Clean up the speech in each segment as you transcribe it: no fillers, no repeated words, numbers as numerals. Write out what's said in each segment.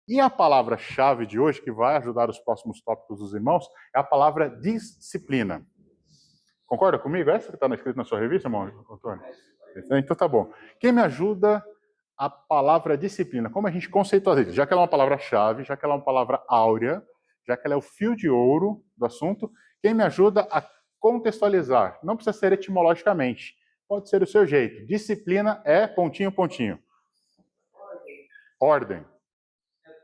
E a palavra-chave de hoje, que vai ajudar os próximos tópicos dos irmãos, é a palavra disciplina. Concorda comigo? Essa que está escrita na sua revista, irmão Antônio? Então tá bom. Quem me ajuda a palavra disciplina? Como a gente conceitualiza? Já que ela é uma palavra-chave, já que ela é uma palavra áurea, já que ela é o fio de ouro do assunto, quem me ajuda a contextualizar? Não precisa ser etimologicamente. Pode ser o seu jeito. Disciplina é pontinho, pontinho. Ordem.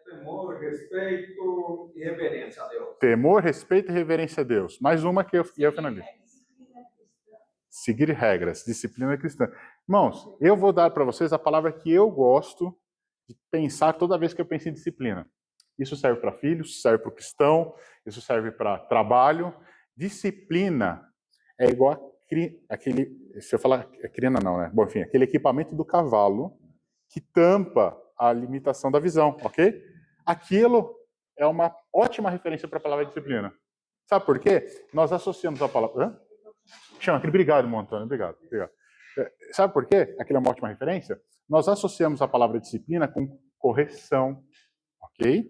Temor, respeito e reverência a Deus. Temor, respeito e reverência a Deus. Mais uma que eu finalizo. Seguir regras. Disciplina cristã. Irmãos, eu vou dar para vocês a palavra que eu gosto de pensar toda vez que eu penso em disciplina. Isso serve para filhos, serve para o cristão, isso serve para trabalho. Disciplina é igual aquele, se eu falar crina não, né? Bom, enfim, aquele equipamento do cavalo que tampa a limitação da visão, ok? Aquilo é uma ótima referência para a palavra disciplina. Sabe por quê? Nós associamos a palavra... Hã? Chama aquele, obrigado, Montano, obrigado. Sabe por quê? Aquilo é uma ótima referência. Nós associamos a palavra disciplina com correção, ok?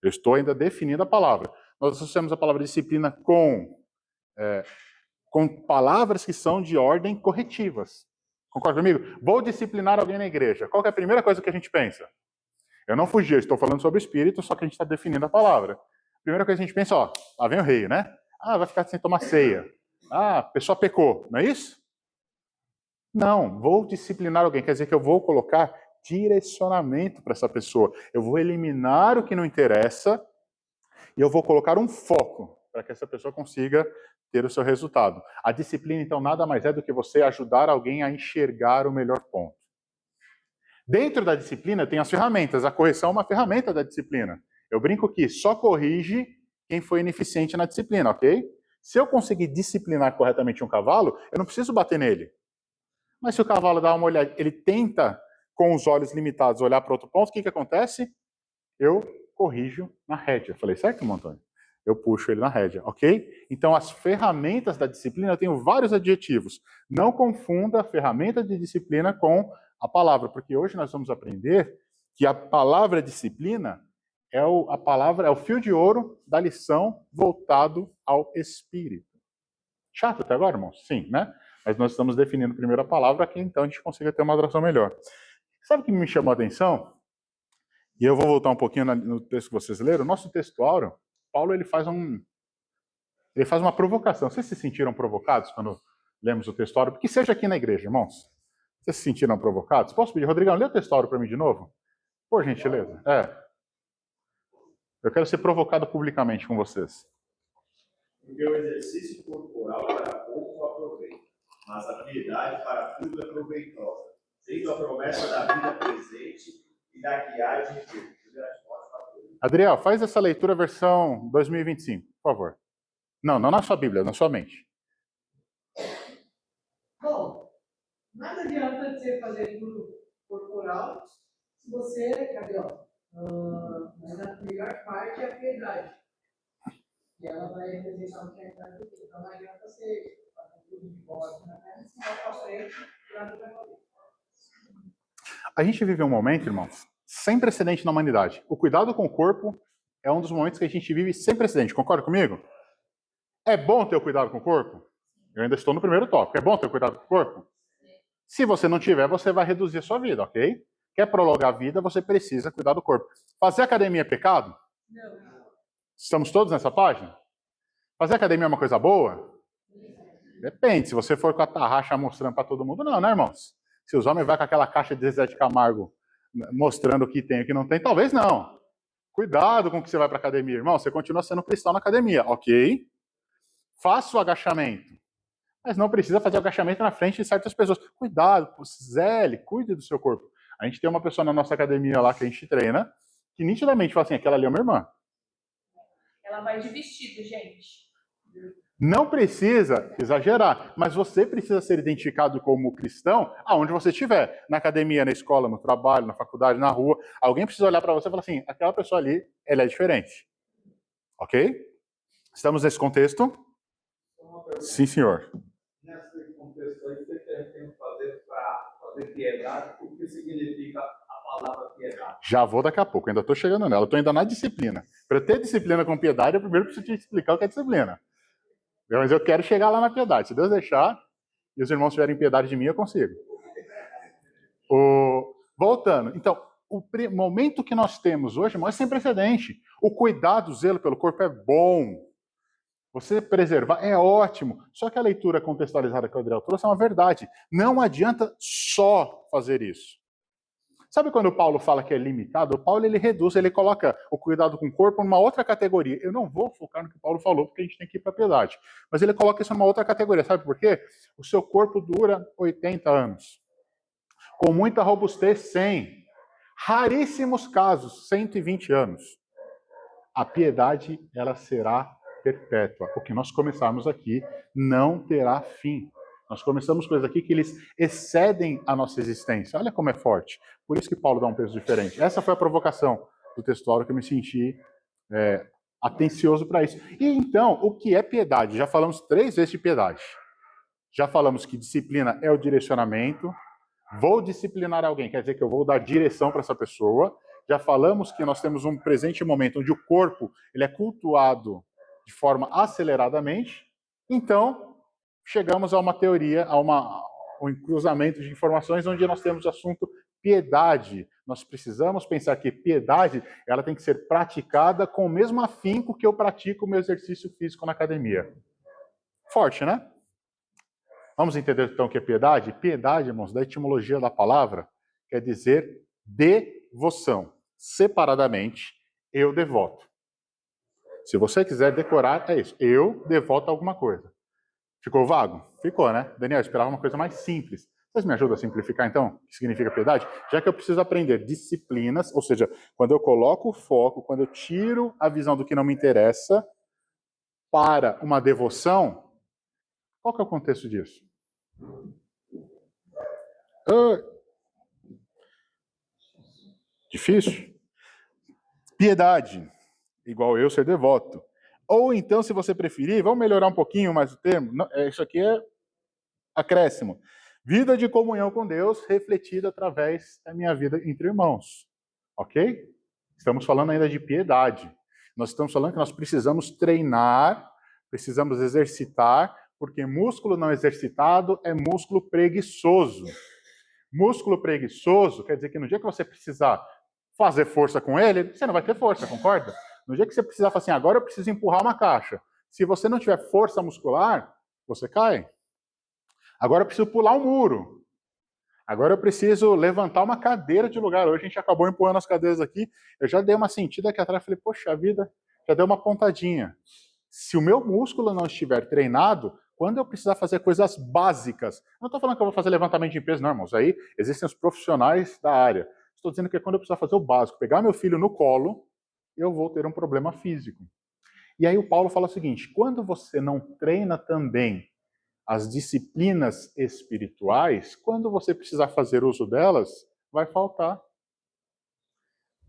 Eu estou ainda definindo a palavra. Nós associamos a palavra disciplina com palavras que são de ordem corretivas. Concorda comigo? Vou disciplinar alguém na igreja. Qual que é a primeira coisa que a gente pensa? Eu não fugi, eu estou falando sobre o espírito, só que a gente está definindo a palavra. A primeira coisa que a gente pensa, ó, lá vem o rei, né? Ah, vai ficar sem tomar ceia. Ah, a pessoa pecou, não é isso? Não, vou disciplinar alguém, quer dizer que eu vou colocar direcionamento para essa pessoa. Eu vou eliminar o que não interessa e eu vou colocar um foco para que essa pessoa consiga ter o seu resultado. A disciplina, então, nada mais é do que você ajudar alguém a enxergar o melhor ponto. Dentro da disciplina tem as ferramentas. A correção é uma ferramenta da disciplina. Eu brinco que só corrige quem foi ineficiente na disciplina, ok? Se eu conseguir disciplinar corretamente um cavalo, eu não preciso bater nele. Mas se o cavalo dá uma olhada, ele tenta, com os olhos limitados, olhar para outro ponto, o que acontece? Eu corrijo na rédea. Falei certo, Antônio? Eu puxo ele na rédea, ok? Então, as ferramentas da disciplina, eu tenho vários adjetivos. Não confunda a ferramenta de disciplina com a palavra, porque hoje nós vamos aprender que a palavra disciplina é o fio de ouro da lição voltado ao Espírito. Chato até agora, irmãos? Sim, né? Mas nós estamos definindo primeiro a palavra, que então a gente consiga ter uma adoração melhor. Sabe o que me chamou a atenção? E eu vou voltar um pouquinho no texto que vocês leram. O nosso texto áureo, Paulo ele faz uma provocação. Vocês se sentiram provocados quando lemos o texto áureo? Porque seja aqui na igreja, irmãos. Vocês se sentiram provocados? Posso pedir, Rodrigão, lê o texto áureo para mim de novo? Por gentileza. Eu quero ser provocado publicamente com vocês. Porque o exercício corporal para pouco aproveita, mas a piedade para tudo é proveitosa, sendo a promessa da vida presente e da que há de vir. Adriel, faz essa leitura versão 2025, por favor. Não na sua Bíblia, na sua mente. Bom, nada adianta você fazer tudo corporal se você, cadê, ó? Mas a melhor parte é a piedade. E ela vai representar o que é a do Deus. Então não adianta você fazer tudo de bola na terra, se vai para frente, nada vai fazer. A gente vive um momento, irmãos, sem precedente na humanidade. O cuidado com o corpo é um dos momentos que a gente vive sem precedente. Concorda comigo? É bom ter o cuidado com o corpo? Eu ainda estou no primeiro tópico. É bom ter o cuidado com o corpo? Se você não tiver, você vai reduzir a sua vida, ok? Quer prolongar a vida, você precisa cuidar do corpo. Fazer academia é pecado? Não. Estamos todos nessa página? Fazer academia é uma coisa boa? Depende. Se você for com a tarraxa mostrando para todo mundo, não, né, irmãos? Se os homens vão com aquela caixa de Zé de Camargo mostrando o que tem e o que não tem, talvez não. Cuidado com o que você vai para academia, irmão. Você continua sendo cristão na academia, ok? Faça o agachamento. Mas não precisa fazer o agachamento na frente de certas pessoas. Cuidado, zele, cuide do seu corpo. A gente tem uma pessoa na nossa academia lá que a gente treina, que nitidamente fala assim, aquela ali é uma irmã. Ela vai de vestido, gente. Não precisa exagerar, mas você precisa ser identificado como cristão aonde você estiver. Na academia, na escola, no trabalho, na faculdade, na rua. Alguém precisa olhar para você e falar assim, aquela pessoa ali, ela é diferente. Ok? Estamos nesse contexto? Sim, senhor. Nesse contexto aí, você quer fazer para fazer piedade, o que significa a palavra piedade? errado. Já vou daqui a pouco, ainda estou chegando nela. Estou ainda na disciplina. Para eu ter disciplina com piedade, eu primeiro preciso te explicar o que é disciplina. Mas eu quero chegar lá na piedade. Se Deus deixar e os irmãos tiverem piedade de mim, eu consigo. Voltando. Então, o momento que nós temos hoje, irmão, é sem precedente. O cuidado, o zelo pelo corpo é bom. Você preservar é ótimo. Só que a leitura contextualizada que o Adriel trouxe é uma verdade. Não adianta só fazer isso. Sabe quando o Paulo fala que é limitado? O Paulo ele reduz, ele coloca o cuidado com o corpo numa outra categoria. Eu não vou focar no que o Paulo falou, porque a gente tem que ir para a piedade. Mas ele coloca isso numa outra categoria. Sabe por quê? O seu corpo dura 80 anos. Com muita robustez, 100. Raríssimos casos, 120 anos. A piedade, ela será perpétua. O que nós começarmos aqui não terá fim. Nós começamos coisas aqui que eles excedem a nossa existência. Olha como é forte. Por isso que Paulo dá um peso diferente. Essa foi a provocação do textuário que eu me senti atencioso para isso. E então, o que é piedade? Já falamos 3 vezes de piedade. Já falamos que disciplina é o direcionamento. Vou disciplinar alguém, quer dizer que eu vou dar direção para essa pessoa. Já falamos que nós temos um presente momento onde o corpo ele é cultuado de forma aceleradamente. Então, chegamos a uma teoria, a um cruzamento de informações onde nós temos o assunto piedade. Nós precisamos pensar que piedade ela tem que ser praticada com o mesmo afinco que eu pratico o meu exercício físico na academia. Forte, né? Vamos entender então o que é piedade? Piedade, irmãos, da etimologia da palavra, quer dizer devoção. Separadamente, eu devoto. Se você quiser decorar, é isso. Eu devoto alguma coisa. Ficou vago? Ficou, né? Daniel, eu esperava uma coisa mais simples. Vocês me ajudam a simplificar, então? O que significa piedade? Já que eu preciso aprender disciplinas, ou seja, quando eu coloco o foco, quando eu tiro a visão do que não me interessa para uma devoção, qual que é o contexto disso? Difícil? Piedade, igual eu ser devoto. Ou então, se você preferir, vamos melhorar um pouquinho mais o termo. Isso aqui é acréscimo. Vida de comunhão com Deus refletida através da minha vida entre irmãos. Ok? Estamos falando ainda de piedade. Nós estamos falando que nós precisamos treinar, precisamos exercitar, porque músculo não exercitado é músculo preguiçoso. Músculo preguiçoso quer dizer que no dia que você precisar fazer força com ele, você não vai ter força, concorda? No dia que você precisar falar assim, agora eu preciso empurrar uma caixa. Se você não tiver força muscular, você cai. Agora eu preciso pular um muro. Agora eu preciso levantar uma cadeira de lugar. Hoje a gente acabou empurrando as cadeiras aqui. Eu já dei uma sentida aqui atrás. Falei, poxa vida, já deu uma pontadinha. Se o meu músculo não estiver treinado, quando eu precisar fazer coisas básicas, não estou falando que eu vou fazer levantamento de peso, não, irmãos. Aí existem os profissionais da área. Estou dizendo que quando eu precisar fazer o básico, pegar meu filho no colo, eu vou ter um problema físico. E aí o Paulo fala o seguinte, quando você não treina também as disciplinas espirituais, quando você precisar fazer uso delas, vai faltar.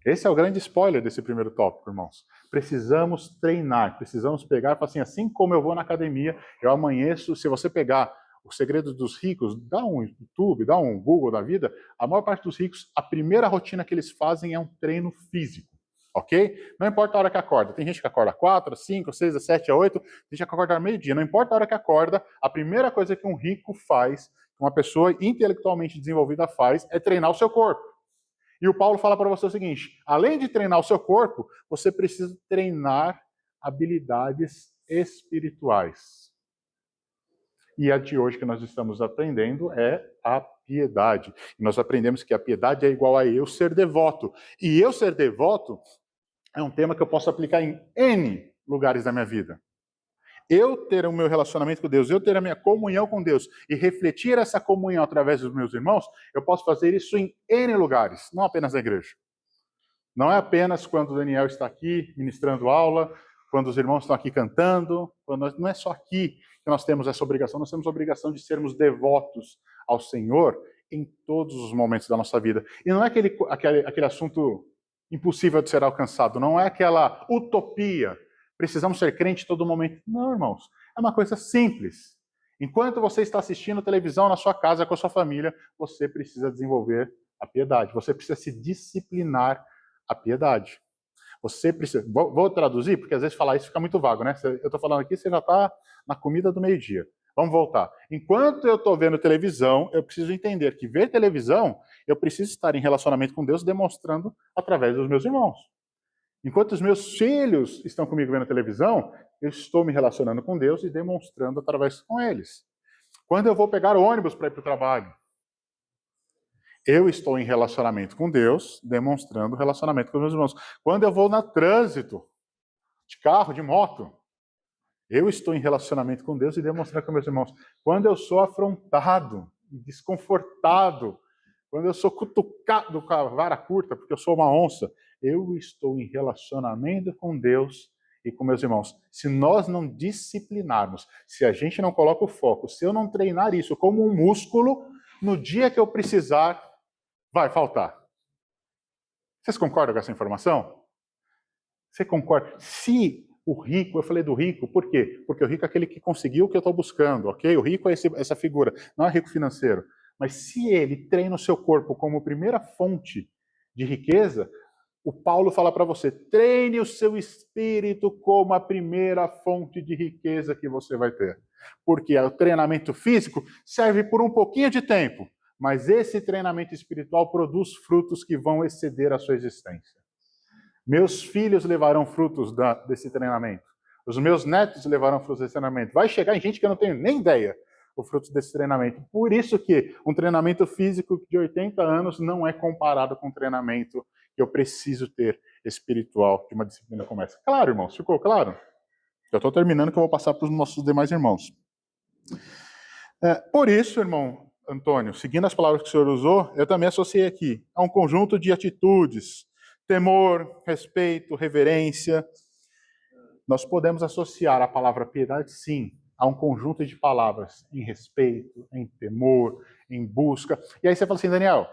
Esse é o grande spoiler desse primeiro tópico, irmãos. Precisamos treinar, precisamos pegar, assim como eu vou na academia, eu amanheço, se você pegar o segredo dos ricos, dá um YouTube, dá um Google da vida, a maior parte dos ricos, a primeira rotina que eles fazem é um treino físico. Ok? Não importa a hora que acorda. Tem gente que acorda 4, 5, 6, 7, 8, tem gente que acorda meio-dia. Não importa a hora que acorda, a primeira coisa que um rico faz, que uma pessoa intelectualmente desenvolvida faz, é treinar o seu corpo. E o Paulo fala para você o seguinte, além de treinar o seu corpo, você precisa treinar habilidades espirituais. E a de hoje que nós estamos aprendendo é a piedade. E nós aprendemos que a piedade é igual a eu ser devoto. E eu ser devoto é um tema que eu posso aplicar em N lugares da minha vida. Eu ter o meu relacionamento com Deus, eu ter a minha comunhão com Deus e refletir essa comunhão através dos meus irmãos, eu posso fazer isso em N lugares, não apenas na igreja. Não é apenas quando o Daniel está aqui ministrando aula, quando os irmãos estão aqui cantando, não é só aqui que nós temos essa obrigação, nós temos a obrigação de sermos devotos ao Senhor em todos os momentos da nossa vida. E não é aquele assunto impossível de ser alcançado, não é aquela utopia, precisamos ser crente todo momento. Não, irmãos, é uma coisa simples. Enquanto você está assistindo televisão na sua casa com a sua família, você precisa desenvolver a piedade. Você precisa se disciplinar a piedade. Você precisa... Vou traduzir, porque às vezes falar isso fica muito vago, né? Eu estou falando aqui, você já está na comida do meio-dia. Vamos voltar. Enquanto eu estou vendo televisão, eu preciso entender que ver televisão, eu preciso estar em relacionamento com Deus, demonstrando através dos meus irmãos. Enquanto os meus filhos estão comigo vendo televisão, eu estou me relacionando com Deus e demonstrando através com eles. Quando eu vou pegar o ônibus para ir para o trabalho, eu estou em relacionamento com Deus, demonstrando relacionamento com os meus irmãos. Quando eu vou no trânsito, de carro, de moto, eu estou em relacionamento com Deus e demonstrando com meus irmãos. Quando eu sou afrontado, desconfortado, quando eu sou cutucado com a vara curta, porque eu sou uma onça, eu estou em relacionamento com Deus e com meus irmãos. Se nós não disciplinarmos, se a gente não coloca o foco, se eu não treinar isso como um músculo, no dia que eu precisar, vai faltar. Vocês concordam com essa informação? Você concorda? Se o rico, eu falei do rico, por quê? Porque o rico é aquele que conseguiu o que eu estou buscando, ok? O rico é essa figura, não é rico financeiro. Mas se ele treina o seu corpo como primeira fonte de riqueza, o Paulo fala para você, treine o seu espírito como a primeira fonte de riqueza que você vai ter. Porque o treinamento físico serve por um pouquinho de tempo, mas esse treinamento espiritual produz frutos que vão exceder a sua existência. Meus filhos levarão frutos desse treinamento. Os meus netos levarão frutos desse treinamento. Vai chegar em gente que eu não tenho nem ideia o fruto desse treinamento. Por isso que um treinamento físico de 80 anos não é comparado com um treinamento que eu preciso ter espiritual de uma disciplina como essa. Claro, irmãos, ficou claro? Eu estou terminando que eu vou passar para os nossos demais irmãos. Por isso, irmão Antônio, seguindo as palavras que o senhor usou, eu também associei aqui a um conjunto de atitudes, temor, respeito, reverência. Nós podemos associar a palavra piedade, sim, a um conjunto de palavras em respeito, em temor, em busca. E aí você fala assim, Daniel,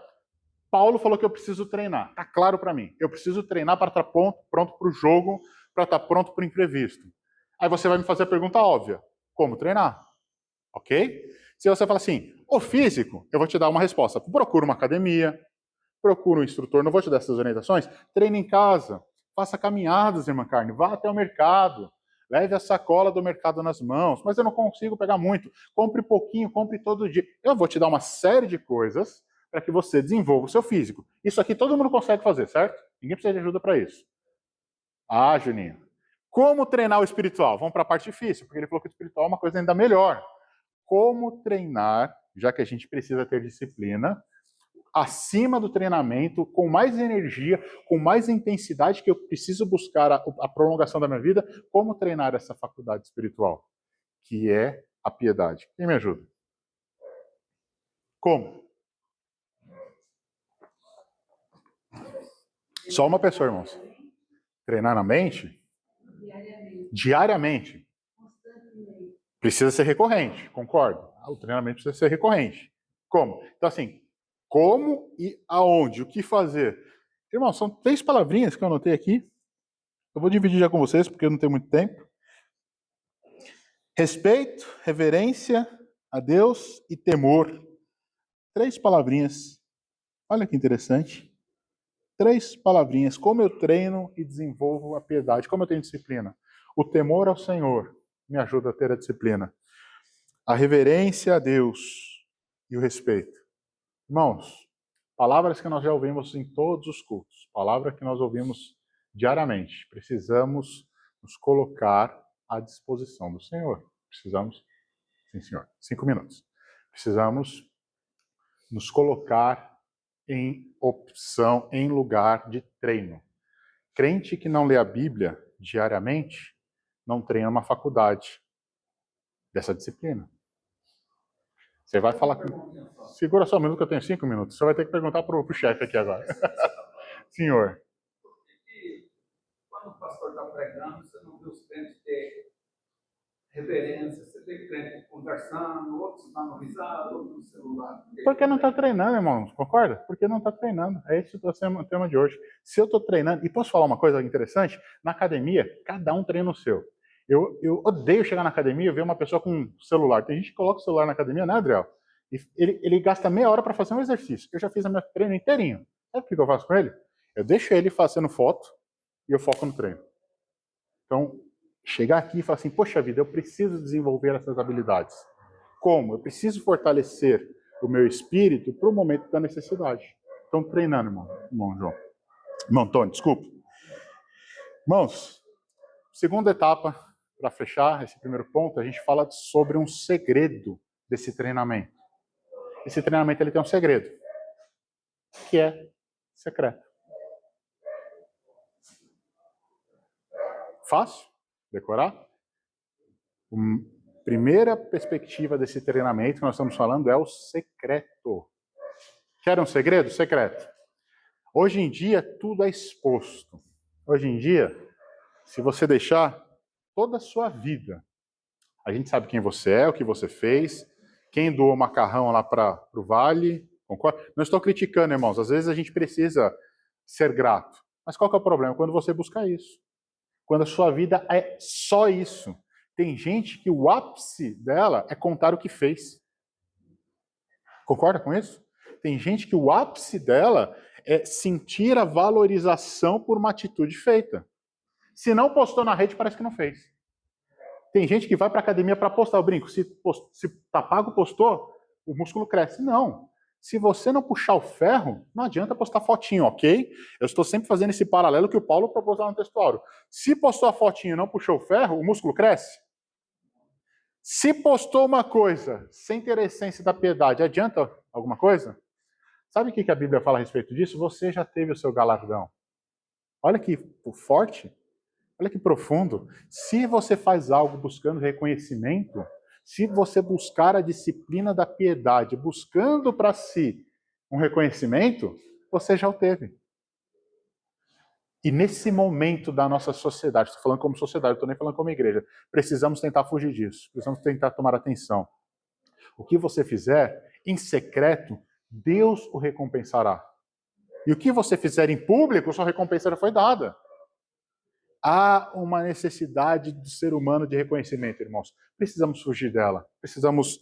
Paulo falou que eu preciso treinar. Está claro para mim. Eu preciso treinar para estar pronto para o jogo, para estar pronto para o imprevisto. Aí você vai me fazer a pergunta óbvia. Como treinar? Ok? Se você fala assim, o físico, eu vou te dar uma resposta. Procura uma academia, procura um instrutor, não vou te dar essas orientações. Treine em casa, faça caminhadas, irmã Carne, vá até o mercado, leve a sacola do mercado nas mãos, mas eu não consigo pegar muito. Compre pouquinho, compre todo dia. Eu vou te dar uma série de coisas para que você desenvolva o seu físico. Isso aqui todo mundo consegue fazer, certo? Ninguém precisa de ajuda para isso. Ah, Juninho. Como treinar o espiritual? Vamos para a parte difícil, porque ele falou que o espiritual é uma coisa ainda melhor. Como treinar, já que a gente precisa ter disciplina, acima do treinamento, com mais energia, com mais intensidade, que eu preciso buscar a prolongação da minha vida, como treinar essa faculdade espiritual, que é a piedade. Quem me ajuda? Como? Só uma pessoa, irmãos. Treinar na mente? Diariamente. Precisa ser recorrente, concordo. O treinamento precisa ser recorrente. Como? Então, assim, como e aonde, o que fazer. Irmão, são 3 palavrinhas que eu anotei aqui. Eu vou dividir já com vocês, porque eu não tenho muito tempo. Respeito, reverência a Deus e temor. 3 palavrinhas. Olha que interessante. 3 palavrinhas. Como eu treino e desenvolvo a piedade. Como eu tenho disciplina. O temor ao Senhor me ajuda a ter a disciplina. A reverência a Deus e o respeito. Irmãos, palavras que nós já ouvimos em todos os cultos, palavras que nós ouvimos diariamente. Precisamos nos colocar à disposição do Senhor. Precisamos, sim senhor, 5 minutos. Precisamos nos colocar em opção, em lugar de treino. Crente que não lê a Bíblia diariamente, não treina uma faculdade dessa disciplina. Você vai falar com... Segura só um minuto que eu tenho 5 minutos. Você vai ter que perguntar para o chefe aqui agora. Senhor. Porque quando o pastor está pregando, você não vê os crentes ter reverência, você vê crente conversando, outros dando risada, outros no celular. Porque não está treinando, irmão. Concorda? Porque não está treinando. É esse o tema de hoje. Se eu estou treinando... E posso falar uma coisa interessante? Na academia, cada um treina o seu. Eu odeio chegar na academia e ver uma pessoa com celular. Tem gente que coloca o celular na academia, né, Adriel? E ele gasta meia hora para fazer um exercício. Eu já fiz a minha treino inteirinho. Sabe o que eu faço com ele? Eu deixo ele fazendo foto e eu foco no treino. Então, chegar aqui e falar assim, poxa vida, eu preciso desenvolver essas habilidades. Como? Eu preciso fortalecer o meu espírito para o momento da necessidade. Então, treinando, irmão João. Irmão Antônio, desculpa. Irmãos, segunda etapa, para fechar esse primeiro ponto, a gente fala sobre um segredo desse treinamento. Esse treinamento ele tem um segredo, que é secreto. Fácil? Decorar? Primeira perspectiva desse treinamento que nós estamos falando é o secreto. Quer um segredo? Secreto. Hoje em dia, tudo é exposto. Hoje em dia, se você deixar toda a sua vida, a gente sabe quem você é, o que você fez, quem doou macarrão lá para o Vale, concorda? Não estou criticando, irmãos. Às vezes a gente precisa ser grato. Mas qual que é o problema? Quando você busca isso. Quando a sua vida é só isso. Tem gente que o ápice dela é contar o que fez. Concorda com isso? Tem gente que o ápice dela é sentir a valorização por uma atitude feita. Se não postou na rede, parece que não fez. Tem gente que vai para a academia para postar o brinco. Se tá pago, postou, o músculo cresce. Não. Se você não puxar o ferro, não adianta postar fotinho, ok? Eu estou sempre fazendo esse paralelo que o Paulo propôs lá no textuário. Se postou a fotinho e não puxou o ferro, o músculo cresce. Se postou uma coisa sem ter a essência da piedade, adianta alguma coisa? Sabe o que a Bíblia fala a respeito disso? Você já teve o seu galardão. Olha que forte. Olha que profundo. Se você faz algo buscando reconhecimento, se você buscar a disciplina da piedade, buscando para si um reconhecimento, você já o teve. E nesse momento da nossa sociedade, estou falando como sociedade, estou nem falando como igreja, precisamos tentar fugir disso, precisamos tentar tomar atenção. O que você fizer em secreto, Deus o recompensará. E o que você fizer em público, sua recompensa já foi dada. Há uma necessidade do ser humano de reconhecimento, irmãos. Precisamos fugir dela. Precisamos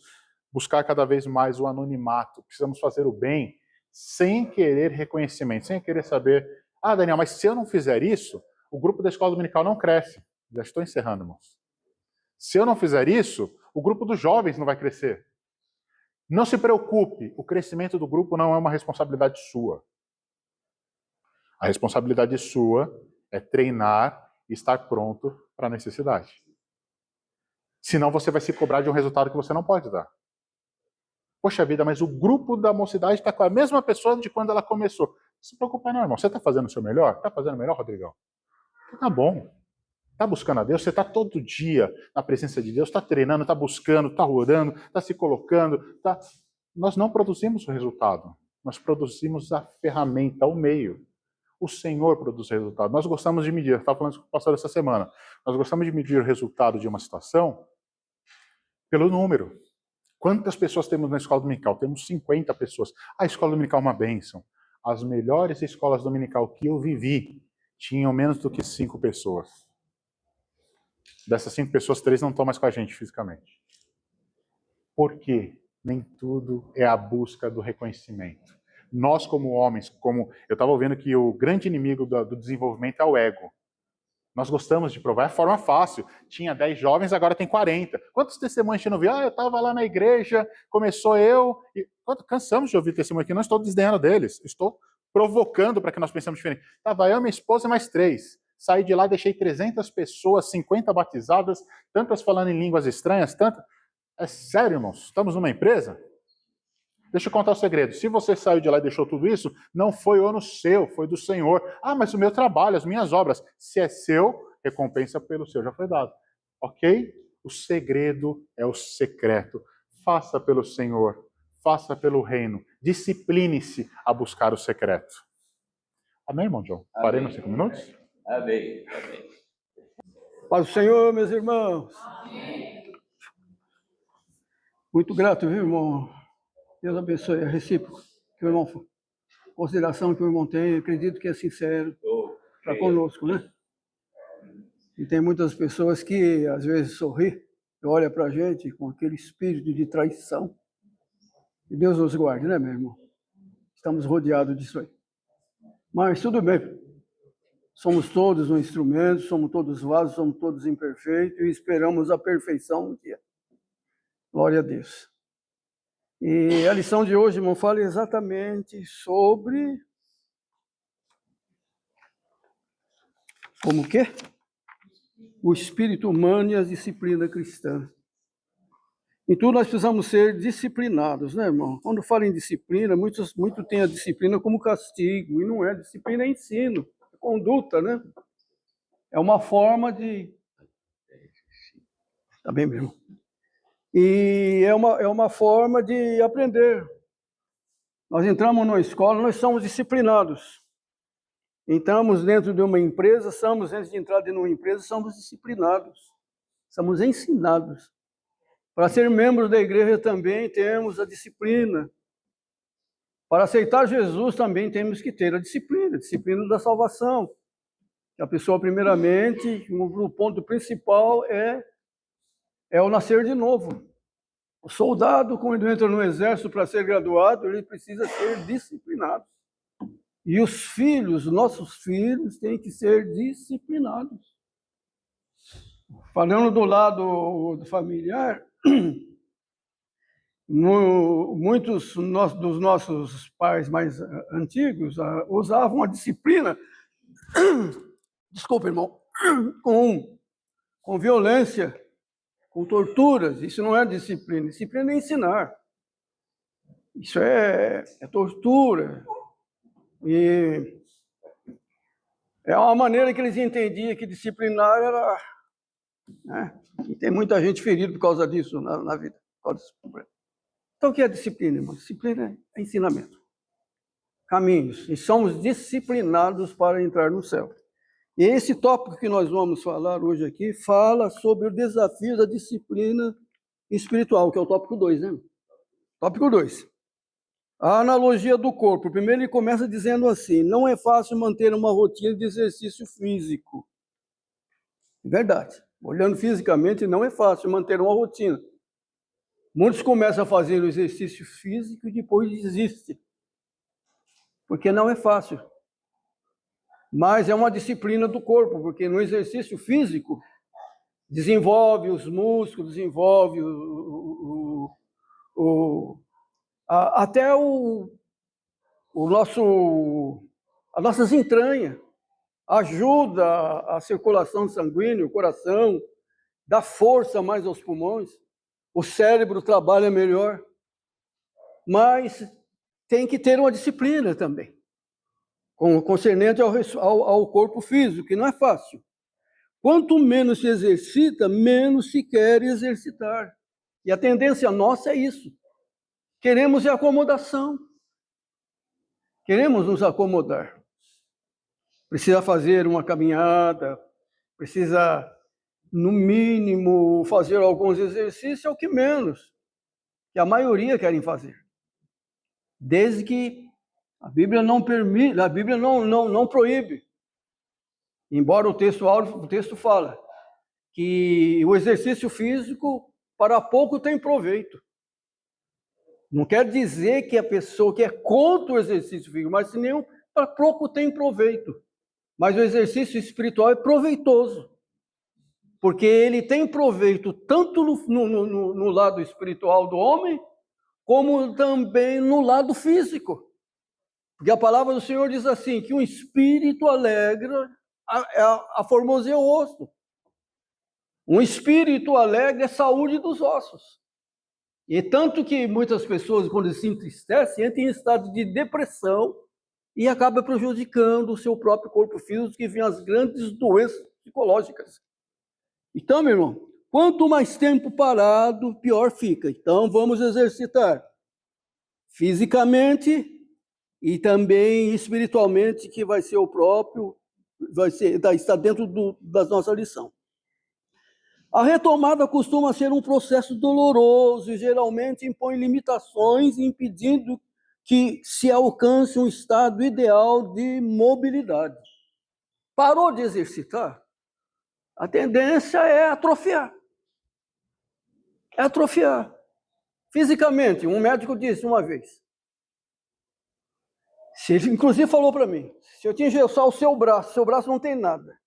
buscar cada vez mais o anonimato. Precisamos fazer o bem sem querer reconhecimento, sem querer saber... Ah, Daniel, mas se eu não fizer isso, o grupo da escola dominical não cresce. Já estou encerrando, irmãos. Se eu não fizer isso, o grupo dos jovens não vai crescer. Não se preocupe, o crescimento do grupo não é uma responsabilidade sua. A responsabilidade sua é treinar e estar pronto para a necessidade. Senão você vai se cobrar de um resultado que você não pode dar. Poxa vida, mas o grupo da mocidade está com a mesma pessoa de quando ela começou. Não se preocupa não, irmão. Você está fazendo o seu melhor? Está fazendo o melhor, Rodrigão? Tá bom. Está buscando a Deus? Você está todo dia na presença de Deus, está treinando, está buscando, está orando, está se colocando. Nós não produzimos o resultado. Nós produzimos a ferramenta, o meio. O Senhor produz resultado. Nós gostamos de medir, eu estava falando com o pastor essa semana, nós gostamos de medir o resultado de uma situação pelo número. Quantas pessoas temos na escola dominical? Temos 50 pessoas. A escola dominical é uma bênção. As melhores escolas dominical que eu vivi tinham menos do que 5 pessoas. Dessas 5 pessoas, 3 não estão mais com a gente fisicamente. Por quê? Nem tudo é a busca do reconhecimento. Nós, como homens, eu estava ouvindo que o grande inimigo do desenvolvimento é o ego. Nós gostamos de provar, é forma fácil. Tinha 10 jovens, agora tem 40. Quantos testemunhos a gente não viu? Eu estava lá na igreja, começou eu... Cansamos de ouvir testemunho aqui, não estou desdenhando deles. Estou provocando para que nós pensemos diferente. Estava eu, minha esposa e mais 3. Saí de lá, deixei 300 pessoas, 50 batizadas, tantas falando em línguas estranhas, tantas... É sério, irmãos? Estamos numa empresa? Deixa eu contar o segredo. Se você saiu de lá e deixou tudo isso, não foi ano seu, foi do Senhor. Ah, mas o meu trabalho, as minhas obras. Se é seu, recompensa pelo seu já foi dado. Ok? O segredo é o secreto. Faça pelo Senhor. Faça pelo reino. Discipline-se a buscar o secreto. Amém, irmão João? Parei nos 5 minutos? Amém. Amém. Paz do Senhor, meus irmãos. Amém. Muito grato, viu, irmão? Deus abençoe a recíproca que o irmão, consideração que o irmão tem, eu acredito que é sincero para conosco, né? E tem muitas pessoas que às vezes sorri e olha para a gente com aquele espírito de traição. E Deus nos guarde, né, meu irmão? Estamos rodeados disso aí. Mas tudo bem. Somos todos um instrumento, somos todos vasos, somos todos imperfeitos e esperamos a perfeição um dia. Glória a Deus. E a lição de hoje, irmão, fala exatamente sobre... Como o quê? O espírito humano e a disciplina cristã. Em tudo nós precisamos ser disciplinados, né, irmão? Quando fala em disciplina, muito tem a disciplina como castigo, e não é. Disciplina é ensino, é conduta, né? É uma forma de... Tá bem, meu irmão? E é uma forma de aprender. Nós entramos numa escola, nós somos disciplinados. Entramos dentro de uma empresa, antes de entrar dentro de uma empresa, somos disciplinados. Somos ensinados. Para ser membros da igreja também temos a disciplina. Para aceitar Jesus também temos que ter a disciplina da salvação. A pessoa, primeiramente, o ponto principal é o nascer de novo. O soldado, quando entra no exército para ser graduado, ele precisa ser disciplinado. E os filhos, nossos filhos, têm que ser disciplinados. Falando do lado familiar, muitos dos nossos pais mais antigos usavam a disciplina, desculpa, irmão, com violência, com torturas. Isso não é disciplina. Disciplina é ensinar. Isso é tortura. E é uma maneira que eles entendiam que disciplinar era... Né? E tem muita gente ferida por causa disso na vida. Então, o que é disciplina, irmão? Disciplina é ensinamento. Caminhos. E somos disciplinados para entrar no céu. E esse tópico que nós vamos falar hoje aqui fala sobre o desafio da disciplina espiritual, que é o tópico 2, né? Tópico 2. A analogia do corpo. Primeiro ele começa dizendo assim: não é fácil manter uma rotina de exercício físico. Verdade. Olhando fisicamente, não é fácil manter uma rotina. Muitos começam a fazer o exercício físico e depois desistem. Porque não é fácil. Mas é uma disciplina do corpo, porque no exercício físico desenvolve os músculos, desenvolve até as nossas entranhas, ajuda a circulação sanguínea, o coração, dá força mais aos pulmões, o cérebro trabalha melhor, mas tem que ter uma disciplina também, concernente ao corpo físico, que não é fácil. Quanto menos se exercita, menos se quer exercitar. E a tendência nossa é isso. Queremos é acomodação. Queremos nos acomodar. Precisa fazer uma caminhada, precisa, no mínimo, fazer alguns exercícios, é o que menos, que a maioria querem fazer. Desde que a Bíblia não permite, a Bíblia não proíbe. Embora o texto fala que o exercício físico para pouco tem proveito. Não quer dizer que a pessoa que é contra o exercício físico, mas se nenhum, para pouco tem proveito. Mas o exercício espiritual é proveitoso, porque ele tem proveito tanto no lado espiritual do homem, como também no lado físico. Porque a palavra do Senhor diz assim, que um espírito alegra aformoseia o rosto. Um espírito alegre é saúde dos ossos. E tanto que muitas pessoas, quando se entristecem, entram em estado de depressão e acaba prejudicando o seu próprio corpo físico, que vem as grandes doenças psicológicas. Então, meu irmão, quanto mais tempo parado, pior fica. Então, vamos exercitar fisicamente e também espiritualmente, que vai ser o próprio, está dentro da nossa lição. A retomada costuma ser um processo doloroso e geralmente impõe limitações, impedindo que se alcance um estado ideal de mobilidade. Parou de exercitar? A tendência é atrofiar. É atrofiar. Fisicamente, um médico disse uma vez, ele inclusive falou para mim, se eu te engessar o seu braço não tem nada.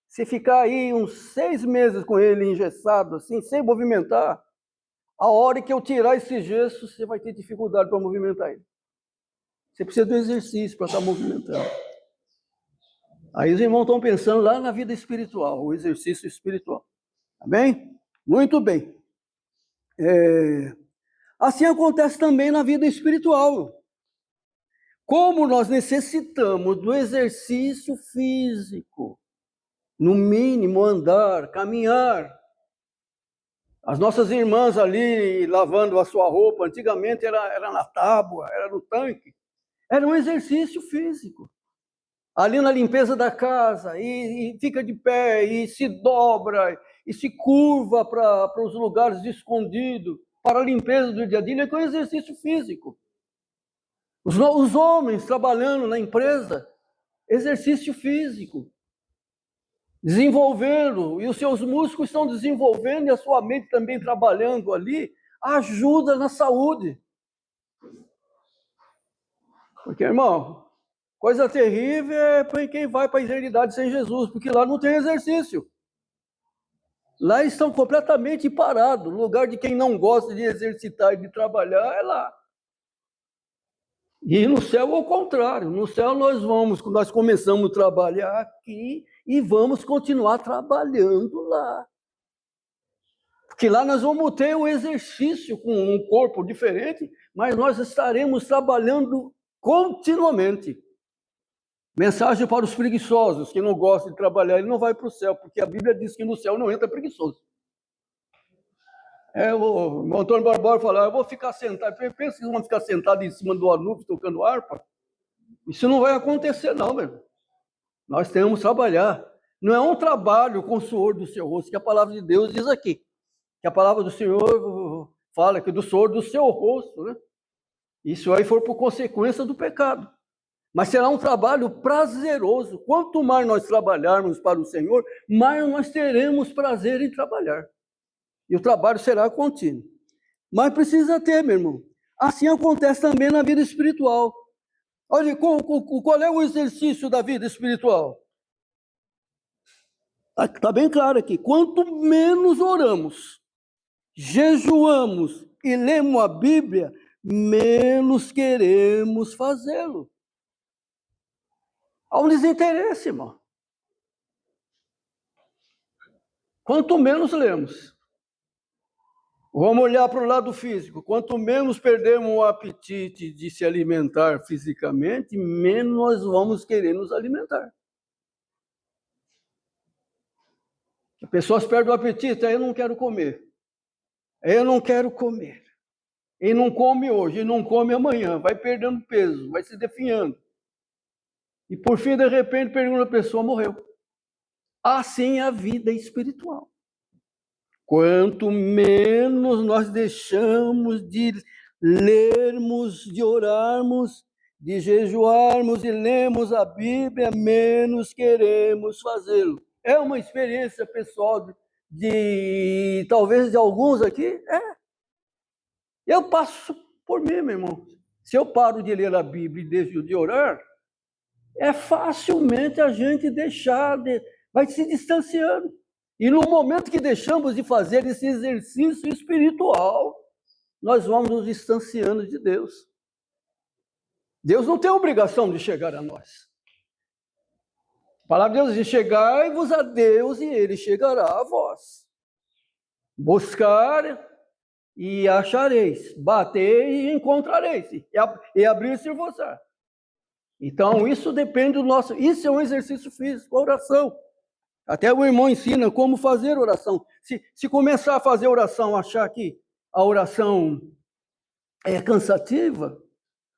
Se ficar aí uns 6 meses com ele engessado, assim, sem movimentar, a hora que eu tirar esse gesso, você vai ter dificuldade para movimentar ele. Você precisa do exercício para estar movimentando. Aí os irmãos estão pensando lá na vida espiritual, o exercício espiritual. Tá bem? Muito bem. Assim acontece também na vida espiritual. Como nós necessitamos do exercício físico, no mínimo andar, caminhar. As nossas irmãs ali lavando a sua roupa, antigamente era na tábua, era no tanque. Era um exercício físico. Ali na limpeza da casa, e fica de pé, e se dobra, e se curva para os lugares escondidos, para a limpeza do dia a dia, é um exercício físico. Os homens trabalhando na empresa, exercício físico. Desenvolvendo, e os seus músculos estão desenvolvendo, e a sua mente também trabalhando ali, ajuda na saúde. Porque, irmão, coisa terrível é para quem vai para a eternidade sem Jesus, porque lá não tem exercício. Lá estão completamente parados. O lugar de quem não gosta de exercitar e de trabalhar é lá. E no céu, ao contrário. No céu nós começamos a trabalhar aqui e vamos continuar trabalhando lá. Porque lá nós vamos ter o exercício com um corpo diferente, mas nós estaremos trabalhando continuamente. Mensagem para os preguiçosos, que não gostam de trabalhar, ele não vai para o céu, porque a Bíblia diz que no céu não entra preguiçoso. O Antônio Barbosa falou, eu vou ficar sentado. Pensa que vão ficar sentado em cima do anúncio tocando harpa? Isso não vai acontecer, não, meu irmão. Nós temos que trabalhar. Não é um trabalho com o suor do seu rosto, que a palavra de Deus diz aqui. Que a palavra do Senhor fala que do suor do seu rosto, né? Isso aí for por consequência do pecado. Mas será um trabalho prazeroso. Quanto mais nós trabalharmos para o Senhor, mais nós teremos prazer em trabalhar. E o trabalho será contínuo. Mas precisa ter, meu irmão. Assim acontece também na vida espiritual. Olha, qual é o exercício da vida espiritual? Está bem claro aqui. Quanto menos oramos, jejuamos e lemos a Bíblia, menos queremos fazê-lo. Há um desinteresse, irmão. Quanto menos lemos. Vamos olhar para o lado físico. Quanto menos perdemos o apetite de se alimentar fisicamente, menos nós vamos querer nos alimentar. As pessoas perdem o apetite, aí eu não quero comer. Eu não quero comer. E não come hoje, e não come amanhã. Vai perdendo peso, vai se definhando. E por fim, de repente, pergunta a pessoa, morreu. Assim é a vida espiritual. Quanto menos nós deixamos de lermos, de orarmos, de jejuarmos e lemos a Bíblia, menos queremos fazê-lo. É uma experiência pessoal de talvez de alguns aqui? Eu passo por mim, meu irmão. Se eu paro de ler a Bíblia e deixo de orar, facilmente a gente vai se distanciando. E no momento que deixamos de fazer esse exercício espiritual, nós vamos nos distanciando de Deus. Deus não tem obrigação de chegar a nós. A palavra de Deus diz, chegai-vos a Deus e Ele chegará a vós. Buscar e achareis, bater e encontrareis, e abrir-se-vos. Então, isso depende do nosso... Isso é um exercício físico, a oração. Até o irmão ensina como fazer oração. Se começar a fazer oração, achar que a oração é cansativa,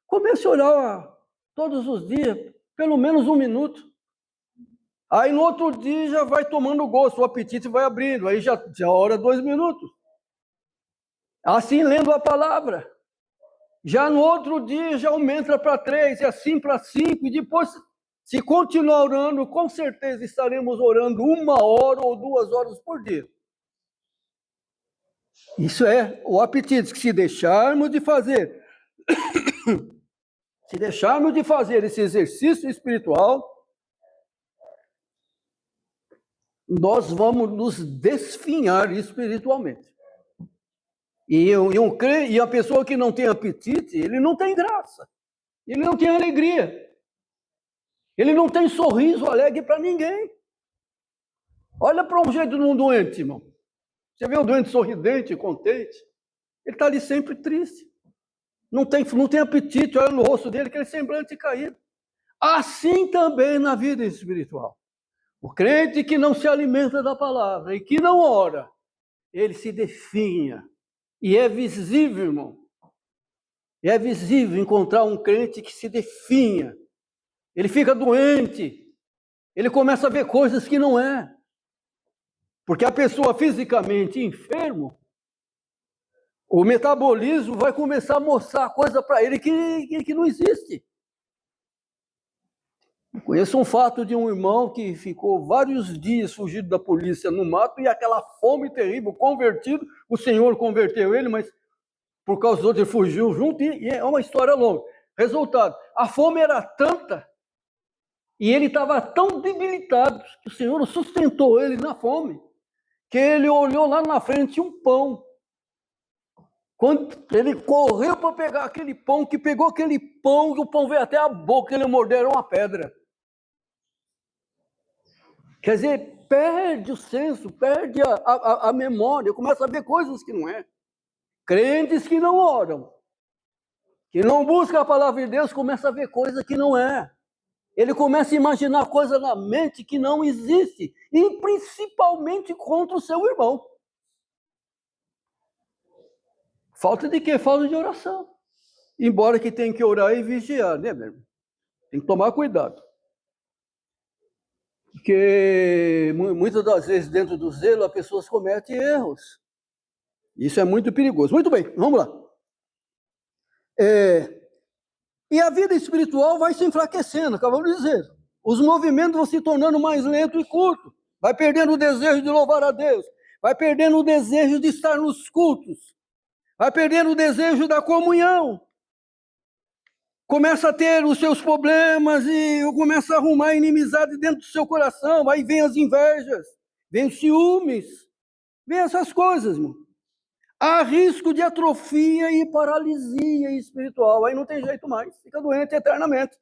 comece a orar todos os dias, pelo menos 1 minuto. Aí no outro dia já vai tomando gosto, o apetite vai abrindo, aí já ora 2 minutos. Assim lendo a palavra. Já no outro dia já aumenta para 3, e assim para 5, e depois... Se continuar orando, com certeza estaremos orando 1 hora ou 2 horas por dia. Isso é o apetite, que se deixarmos de fazer, se deixarmos de fazer esse exercício espiritual, nós vamos nos desfinhar espiritualmente. E a pessoa que não tem apetite, ele não tem graça, ele não tem alegria, ele não tem sorriso alegre para ninguém. Olha para um jeito de um doente, irmão. Você vê um doente sorridente, contente, ele está ali sempre triste. Não tem apetite, olha no rosto dele, aquele semblante caído. Assim também na vida espiritual. O crente que não se alimenta da palavra e que não ora, ele se definha. E é visível, irmão. É visível encontrar um crente que se definha. Ele fica doente. Ele começa a ver coisas que não é. Porque a pessoa fisicamente enfermo, o metabolismo vai começar a mostrar coisa para ele que não existe. Eu conheço um fato de um irmão que ficou vários dias fugido da polícia no mato e aquela fome terrível, convertido, o Senhor converteu ele, mas por causa dos outros ele fugiu junto e é uma história longa. Resultado, a fome era tanta e ele estava tão debilitado que o Senhor sustentou ele na fome, que ele olhou lá na frente um pão. Quando ele correu para pegar aquele pão, que pegou aquele pão, e o pão veio até a boca, ele mordeu, era uma pedra. Quer dizer, perde o senso, perde a memória, começa a ver coisas que não é. Crentes que não oram, que não buscam a palavra de Deus, começa a ver coisa que não é. Ele começa a imaginar coisa na mente que não existe, e principalmente contra o seu irmão. Falta de quê? Falta de oração. Embora que tem que orar e vigiar, né, meu irmão? Tem que tomar cuidado. Porque muitas das vezes, dentro do zelo, as pessoas cometem erros. Isso é muito perigoso. Muito bem, vamos lá. E a vida espiritual vai se enfraquecendo, acabamos de dizer. Os movimentos vão se tornando mais lentos e curtos. Vai perdendo o desejo de louvar a Deus. Vai perdendo o desejo de estar nos cultos. Vai perdendo o desejo da comunhão. Começa a ter os seus problemas e começa a arrumar inimizade dentro do seu coração. Aí vem as invejas, vem os ciúmes, vem essas coisas, irmão. Há risco de atrofia e paralisia espiritual. Aí não tem jeito mais, fica doente eternamente.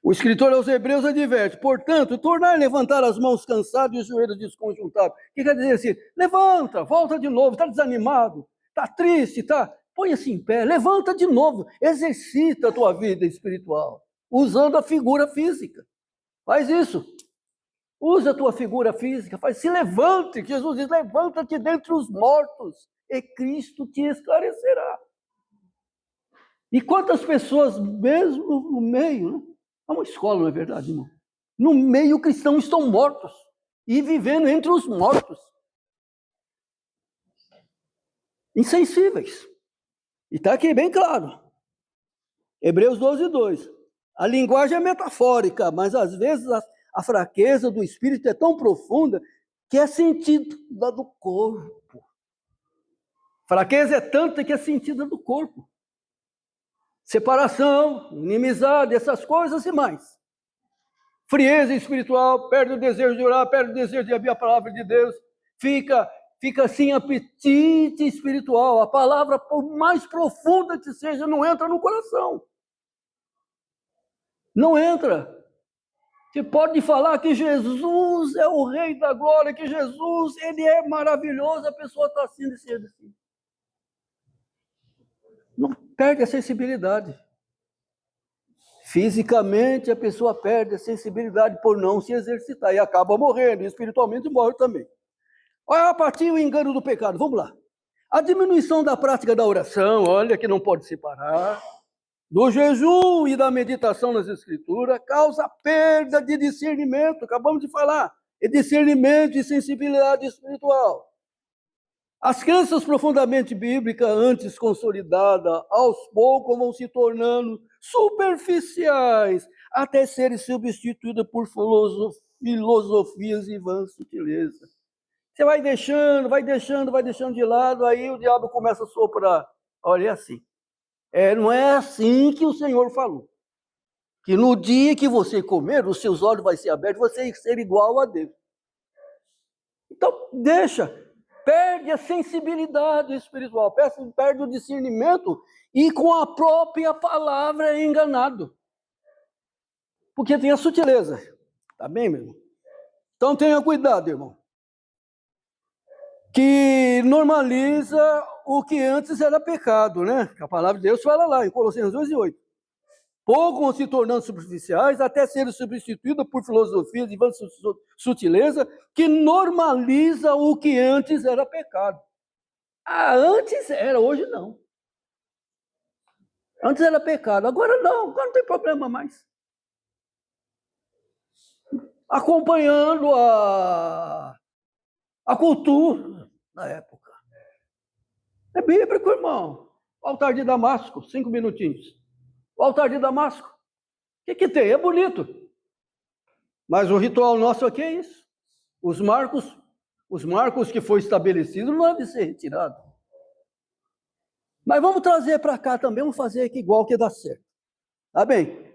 O escritor aos Hebreus adverte: portanto, tornar levantar as mãos cansado e os joelhos desconjuntados. O que quer dizer assim? Levanta, volta de novo, está desanimado, está triste, põe-se em pé, levanta de novo, exercita a tua vida espiritual, usando a figura física. Faz isso. Usa a tua figura física, se levante, Jesus diz, levanta-te dentre os mortos, e Cristo te esclarecerá. E quantas pessoas, mesmo no meio, né? É uma escola, não é verdade, irmão? No meio cristão estão mortos, e vivendo entre os mortos. Insensíveis. E está aqui bem claro. Hebreus 12:2. A linguagem é metafórica, mas às vezes a fraqueza do espírito é tão profunda que é sentida do corpo. Fraqueza é tanta que é sentida do corpo. Separação, inimizade, essas coisas e mais. Frieza espiritual, perde o desejo de orar, perde o desejo de abrir a palavra de Deus, fica sem apetite espiritual. A palavra, por mais profunda que seja, não entra no coração. Não entra. Você pode falar que Jesus é o Rei da Glória, que Jesus, ele é maravilhoso, a pessoa está assim, assim. Não perde a sensibilidade. Fisicamente, a pessoa perde a sensibilidade por não se exercitar e acaba morrendo, e espiritualmente morre também. Olha a partir do engano do pecado, vamos lá. A diminuição da prática da oração, olha que não pode separar, do jejum e da meditação nas Escrituras, causa perda de discernimento, acabamos de falar, e discernimento e sensibilidade espiritual. As crenças profundamente bíblicas, antes consolidadas, aos poucos vão se tornando superficiais, até serem substituídas por filosofias e vãs sutilezas. Você vai deixando de lado, aí o diabo começa a soprar. Olha, é assim. Não é assim que o Senhor falou. Que no dia que você comer, os seus olhos vão ser abertos, você vai ser igual a Deus. Então, perde a sensibilidade espiritual, perde o discernimento e com a própria palavra é enganado. Porque tem a sutileza. Tá bem, meu irmão? Então tenha cuidado, irmão. Que normaliza o que antes era pecado, né? A palavra de Deus fala lá, em Colossenses 2:8. Pouco se tornando superficiais, até serem substituídos por filosofias e sutileza, que normaliza o que antes era pecado. Antes era, hoje não. Antes era pecado, agora não tem problema mais. Acompanhando a cultura da época. É bíblico, irmão. O altar de Damasco, 5 minutinhos. O altar de Damasco. O que tem? É bonito. Mas o ritual nosso aqui é isso. Os marcos que foi estabelecido não devem ser retirados. Mas vamos trazer para cá também, vamos fazer aqui igual que dá certo. Tá bem?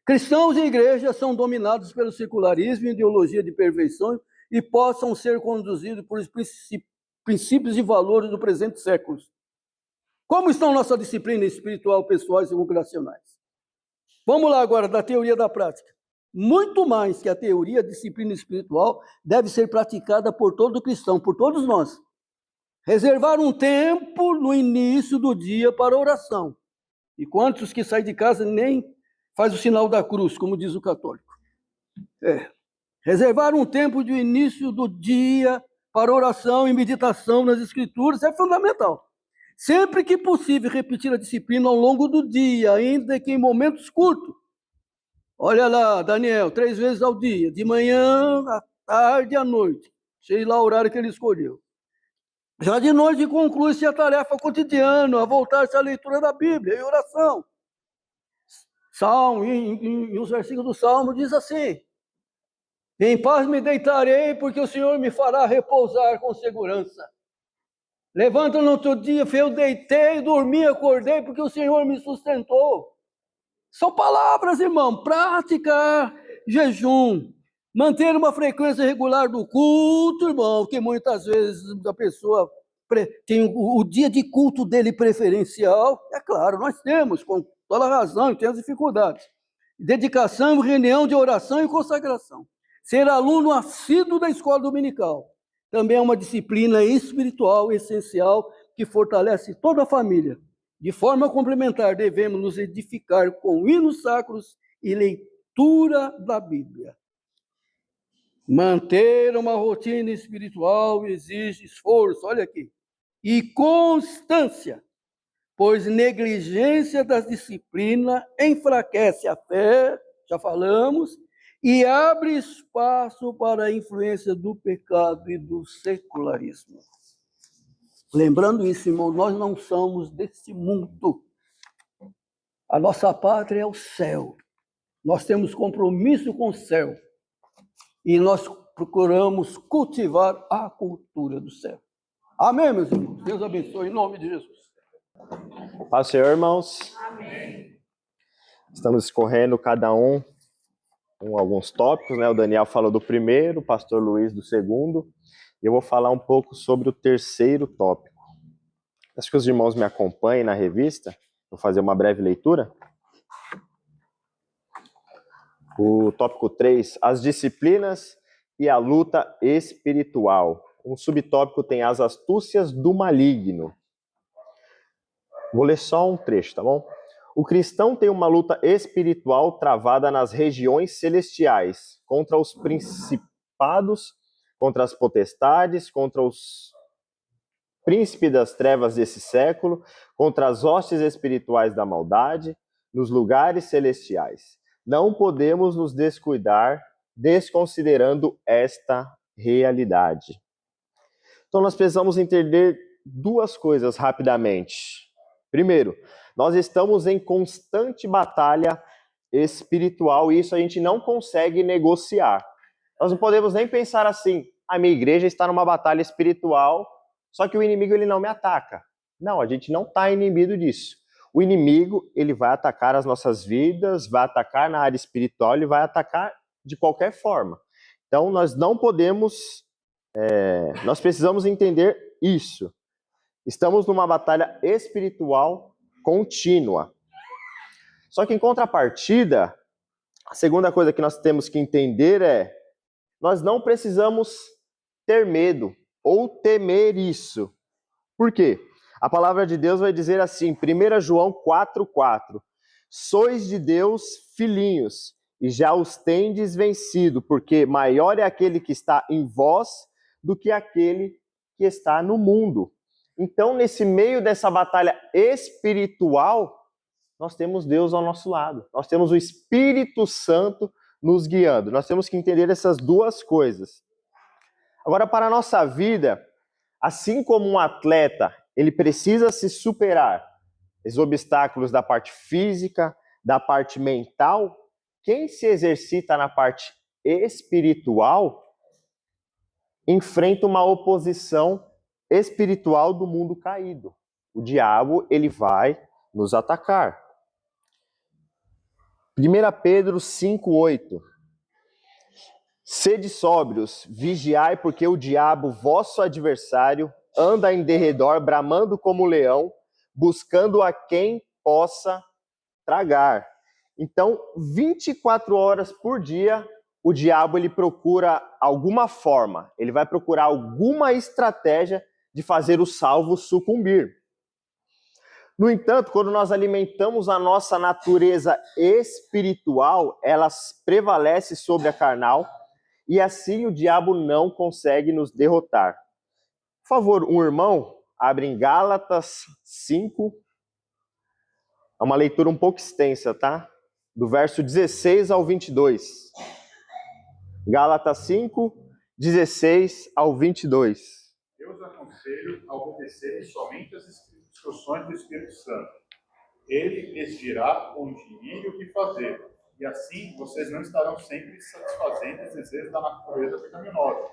Cristãos e igrejas são dominados pelo secularismo e ideologia de perfeição e possam ser conduzidos por princípios e valores do presente século. Como estão nossa disciplina espiritual, pessoais e vocacionais? Vamos lá agora, da teoria da prática. Muito mais que a teoria, a disciplina espiritual deve ser praticada por todo cristão, por todos nós. Reservar um tempo no início do dia para oração. E quantos que saem de casa nem faz o sinal da cruz, como diz o católico. Reservar um tempo de início do dia para oração e meditação nas escrituras é fundamental. Sempre que possível, repetir a disciplina ao longo do dia, ainda que em momentos curtos. Olha lá, Daniel, 3 vezes ao dia, de manhã, à tarde e à noite. Sei lá o horário que ele escolheu. Já de noite conclui-se a tarefa cotidiana, a voltar-se à leitura da Bíblia e oração. Salmo, em os versículos do Salmo, diz assim: em paz me deitarei, porque o Senhor me fará repousar com segurança. Levanta no outro dia, eu deitei, dormi, acordei, porque o Senhor me sustentou. São palavras, irmão. Praticar jejum, manter uma frequência regular do culto, irmão, que muitas vezes a pessoa tem o dia de culto dele preferencial. É claro, nós temos, com toda razão, e temos dificuldades. Dedicação, reunião de oração e consagração. Ser aluno assíduo da escola dominical. Também é uma disciplina espiritual essencial que fortalece toda a família. De forma complementar, devemos nos edificar com hinos sacros e leitura da Bíblia. Manter uma rotina espiritual exige esforço, olha aqui, e constância, pois negligência da disciplina enfraquece a fé, já falamos, e abre espaço para a influência do pecado e do secularismo. Lembrando isso, irmão, nós não somos desse mundo. A nossa pátria é o céu. Nós temos compromisso com o céu. E nós procuramos cultivar a cultura do céu. Amém, meus irmãos? Deus abençoe, em nome de Jesus. Paz do Senhor, irmãos. Amém. Estamos escorrendo cada um com alguns tópicos, né? O Daniel falou do primeiro, o pastor Luiz do segundo. Eu vou falar um pouco sobre o terceiro tópico. Acho que os irmãos me acompanhem na revista. Vou fazer uma breve leitura. O tópico 3, as disciplinas e a luta espiritual. Um subtópico tem as astúcias do maligno. Vou ler só um trecho, tá bom? O cristão tem uma luta espiritual travada nas regiões celestiais, contra os principados, contra as potestades, contra os príncipes das trevas desse século, contra as hostes espirituais da maldade, nos lugares celestiais. Não podemos nos descuidar, desconsiderando esta realidade. Então, nós precisamos entender duas coisas rapidamente. Primeiro, nós estamos em constante batalha espiritual e isso a gente não consegue negociar. Nós não podemos nem pensar assim, a minha igreja está numa batalha espiritual, só que o inimigo ele não me ataca. Não, a gente não está inimigo disso. O inimigo ele vai atacar as nossas vidas, vai atacar na área espiritual, ele vai atacar de qualquer forma. Então nós não podemos, nós precisamos entender isso. Estamos numa batalha espiritual contínua. Só que em contrapartida, a segunda coisa que nós temos que entender é, nós não precisamos ter medo ou temer isso. Por quê? A palavra de Deus vai dizer assim, 1 João 4,4: sois de Deus filhinhos, e já os tendes vencido, porque maior é aquele que está em vós do que aquele que está no mundo. Então, nesse meio dessa batalha espiritual, nós temos Deus ao nosso lado. Nós temos o Espírito Santo nos guiando. Nós temos que entender essas duas coisas. Agora, para a nossa vida, assim como um atleta, ele precisa se superar os obstáculos da parte física, da parte mental, quem se exercita na parte espiritual enfrenta uma oposição espiritual do mundo caído. O diabo, ele vai nos atacar. 1 Pedro 5,8: sede sóbrios, vigiai, porque o diabo, vosso adversário, anda em derredor, bramando como leão, buscando a quem possa tragar. Então, 24 horas por dia, o diabo ele procura alguma forma, ele vai procurar alguma estratégia de fazer o salvo sucumbir. No entanto, quando nós alimentamos a nossa natureza espiritual, ela prevalece sobre a carnal, e assim o diabo não consegue nos derrotar. Por favor, um irmão, abre em Gálatas 5. É uma leitura um pouco extensa, tá? Do verso 16 ao 22. Gálatas 5, 16 ao 22. Eu os aconselho a obedecerem somente às instruções do Espírito Santo. Ele lhes dirá onde ir e o que fazer. E assim vocês não estarão sempre satisfazendo os desejos da natureza pecaminosa.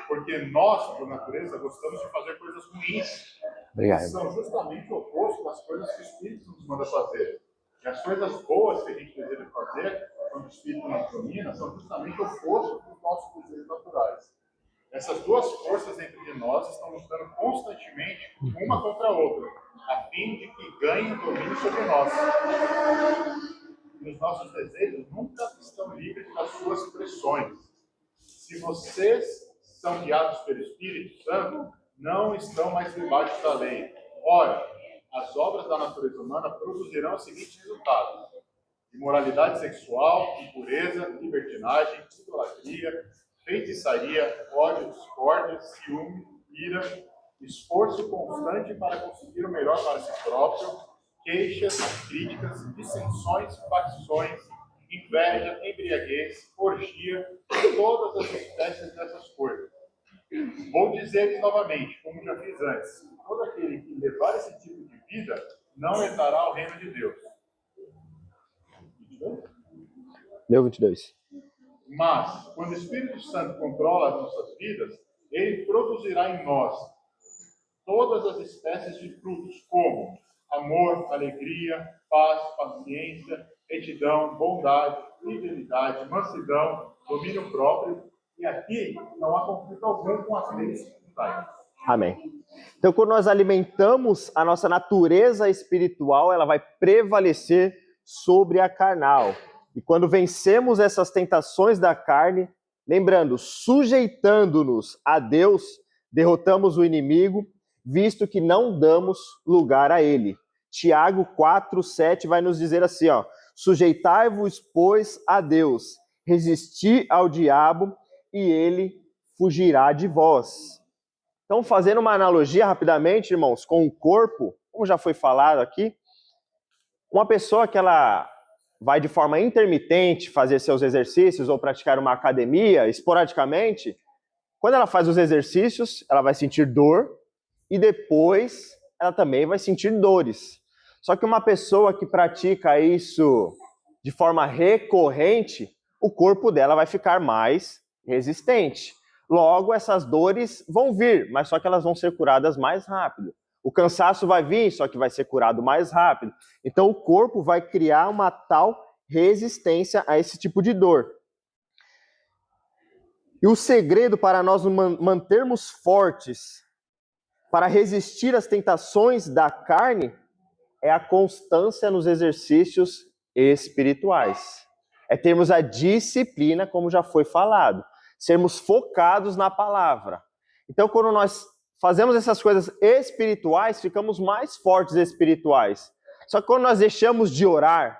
Porque nós, por natureza, gostamos de fazer coisas ruins. Obrigado. Que são justamente o oposto das coisas que o Espírito nos manda fazer. E as coisas boas que a gente deseja fazer, quando o Espírito nos domina, são justamente o oposto dos nossos desejos naturais. Essas duas forças dentro de nós estão lutando constantemente uma contra a outra, a fim de que ganhem domínio sobre nós. E os nossos desejos nunca estão livres das suas pressões. Se vocês são guiados pelo Espírito Santo, não estão mais debaixo da lei. Ora, as obras da natureza humana produzirão os seguintes resultados: imoralidade sexual, impureza, libertinagem, idolatria, feitiçaria, ódio, discórdia, ciúme, ira, esforço constante para conseguir o melhor para si próprio, queixas, críticas, dissensões, facções, inveja, embriaguez, orgia, todas as espécies dessas coisas. Vou dizer novamente, como já fiz antes: todo aquele que levar esse tipo de vida não entrará ao reino de Deus. Leu 22. Mas, quando o Espírito Santo controla as nossas vidas, ele produzirá em nós todas as espécies de frutos, como amor, alegria, paz, paciência, retidão, bondade, fidelidade, mansidão, domínio próprio. E aqui não há conflito algum com as leis espirituais. Amém. Então, quando nós alimentamos a nossa natureza espiritual, ela vai prevalecer sobre a carnal. E quando vencemos essas tentações da carne, lembrando, sujeitando-nos a Deus, derrotamos o inimigo, visto que não damos lugar a ele. Tiago 4:7 vai nos dizer assim, ó: sujeitai-vos, pois, a Deus, resisti ao diabo e ele fugirá de vós. Então, fazendo uma analogia rapidamente, irmãos, com o corpo, como já foi falado aqui, uma pessoa que ela vai de forma intermitente fazer seus exercícios ou praticar uma academia esporadicamente, quando ela faz os exercícios, ela vai sentir dor e depois ela também vai sentir dores. Só que uma pessoa que pratica isso de forma recorrente, o corpo dela vai ficar mais resistente. Logo, essas dores vão vir, mas só que elas vão ser curadas mais rápido. O cansaço vai vir, só que vai ser curado mais rápido. Então, o corpo vai criar uma tal resistência a esse tipo de dor. E o segredo para nós mantermos fortes, para resistir às tentações da carne, é a constância nos exercícios espirituais. É termos a disciplina, como já foi falado. Sermos focados na palavra. Então, quando nós fazemos essas coisas espirituais, ficamos mais fortes espirituais. Só que quando nós deixamos de orar,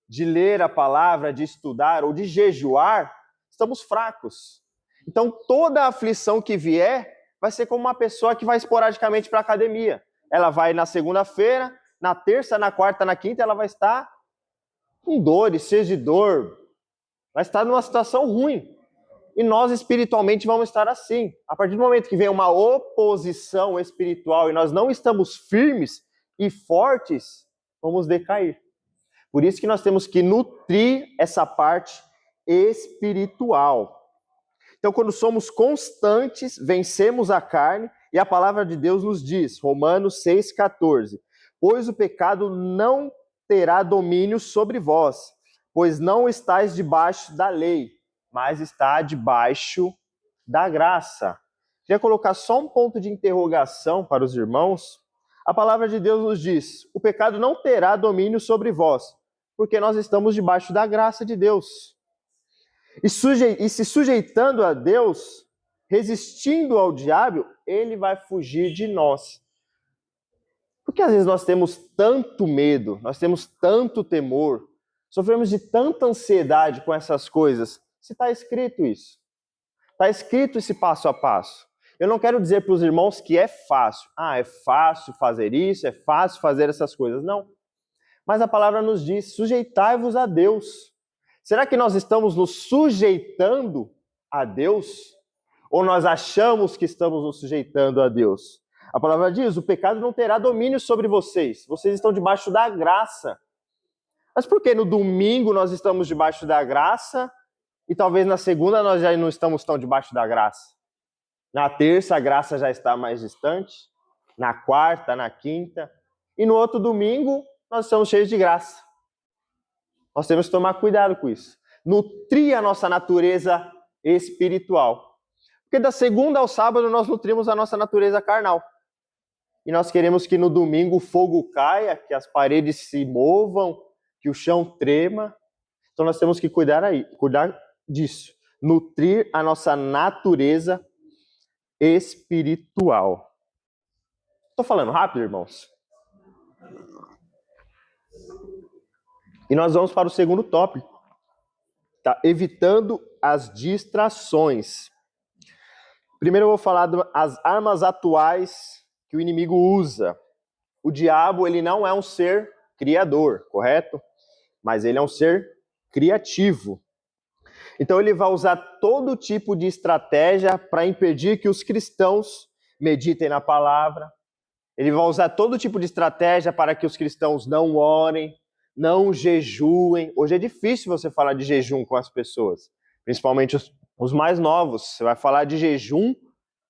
de ler a palavra, de estudar ou de jejuar, estamos fracos. Então, toda aflição que vier vai ser como uma pessoa que vai esporadicamente para a academia. Ela vai na segunda-feira, na terça, na quarta, na quinta, ela vai estar com dores, cheias de dor. Vai estar numa situação ruim. E nós espiritualmente vamos estar assim. A partir do momento que vem uma oposição espiritual e nós não estamos firmes e fortes, vamos decair. Por isso que nós temos que nutrir essa parte espiritual. Então, quando somos constantes, vencemos a carne, e a palavra de Deus nos diz, Romanos 6,14, pois o pecado não terá domínio sobre vós, pois não estáis debaixo da lei, mas está debaixo da graça. Queria colocar só um ponto de interrogação para os irmãos. A palavra de Deus nos diz, o pecado não terá domínio sobre vós, porque nós estamos debaixo da graça de Deus. E se sujeitando a Deus, resistindo ao diabo, ele vai fugir de nós. Porque às vezes nós temos tanto medo, nós temos tanto temor, sofremos de tanta ansiedade com essas coisas. Se está escrito isso, está escrito esse passo a passo. Eu não quero dizer para os irmãos que é fácil. É fácil fazer isso, é fácil fazer essas coisas. Não. Mas a palavra nos diz, sujeitai-vos a Deus. Será que nós estamos nos sujeitando a Deus? Ou nós achamos que estamos nos sujeitando a Deus? A palavra diz, o pecado não terá domínio sobre vocês. Vocês estão debaixo da graça. Mas por que no domingo nós estamos debaixo da graça e talvez na segunda nós já não estamos tão debaixo da graça? Na terça a graça já está mais distante, na quarta, na quinta, e no outro domingo nós estamos cheios de graça. Nós temos que tomar cuidado com isso. Nutrir a nossa natureza espiritual. Porque da segunda ao sábado nós nutrimos a nossa natureza carnal. E nós queremos que no domingo o fogo caia, que as paredes se movam, que o chão trema. Então nós temos que cuidar disso. Nutrir a nossa natureza espiritual. Estou falando rápido, irmãos? E nós vamos para o segundo tópico. Tá? Evitando as distrações. Primeiro eu vou falar das armas atuais que o inimigo usa. O diabo, ele não é um ser criador, correto? Mas ele é um ser criativo. Então ele vai usar todo tipo de estratégia para impedir que os cristãos meditem na palavra. Ele vai usar todo tipo de estratégia para que os cristãos não orem, não jejuem. Hoje é difícil você falar de jejum com as pessoas, principalmente os mais novos. Você vai falar de jejum,